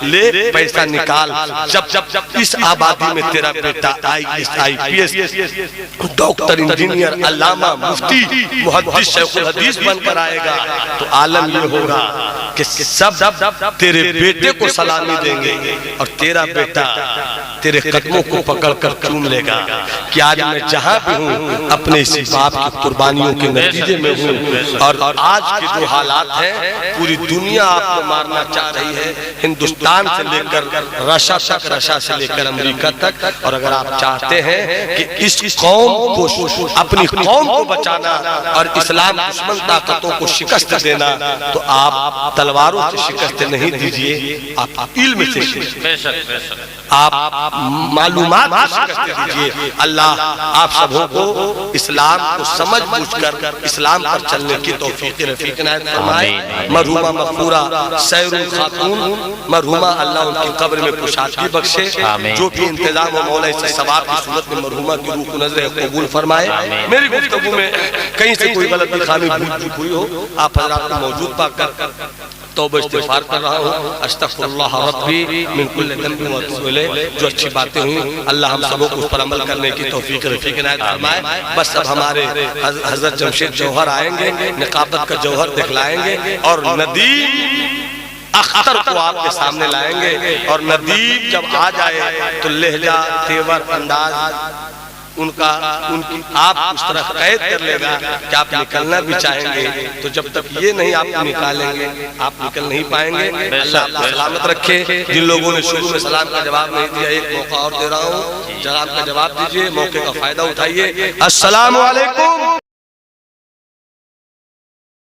ले पैसा निकाल, जब इस आबादी में तेरा बेटा IAS IPS डॉक्टर इंजीनियर अल्लामा मुफ्ती मुहद्दिस शेखुल हदीस बनकर आएगा तो आलम ये होगा कि सब तेरे बेटे को सलामी देंगे और तेरा तेरे कदमों को पकड़कर चूम लेगा कि आज मैं जहां भी हूं अपने इसी बाप की कुर्बानियों के नतीजे में हूं। और आज के जो हालात हैं, पूरी दुनिया आपको मारना चाह रही है, हिंदुस्तान से लेकर रशा तक, रशा से लेकर अमेरिका तक। और अगर आप चाहते हैं कि इस कौम को, अपनी कौम को बचाना और इस्लाम दुश्मन ताकतों को शिकस्त देना, तो आप तलवारों से शिकस्त नहीं दीजिए, आप इल्म से आप मालूमात से शिकस्त दीजिए। अल्लाह आप सबों को इस्लाम को समझ बूझकर इस्लाम पर चलने की तौफीक रफीक इनायत फरमाए। मरहुमा मगफूरा सैरुल खातून मरहुमा, अल्लाह उनकी कब्र में कुशादगी बख्शे। जो भी इंतजाम हो मौला इससे सवाब की सूरत में मरहुमा की रूह को नजर कबूल फरमाए। मेरी गुफ्तगू में कहीं से कोई गलती खामी भूल हुई हो, आप हज़रात को मौजूद पाकर तौबा इस्तिग़फ़ार कर रहा हूँ। अस्तग़फ़िरुल्लाह रब्बी मिन कुल्लि ज़ंबिन व अतूबु इलैह। जो अच्छी बातें हुई अल्लाह हम सबों को उस पर अमल करने की तौफीक रफीक इनायत फरमाए। बस अब हमारे हज़रत जमशेद जौहर आएंगे, निकाबत का जौहर दिखलाएंगे और नदीम अख्तर को आपके सामने लाएंगे। और नदीम जब आ जाए तो लहजा, तेवर, अंदाज उनका आप उस तरह कैद कर लेगा कि आप निकलना भी चाहेंगे, तो जब तक ये नहीं आपको निकालेंगे आप निकल नहीं पाएंगे। अल्लाह आपको सलामत रखे। जिन लोगों ने शुरू में सलाम का जवाब नहीं दिया, एक मौका और दे रहा हूँ, जवाब का जवाब दीजिए, मौके का फायदा उठाइए। अस्सलामु अलैकुम।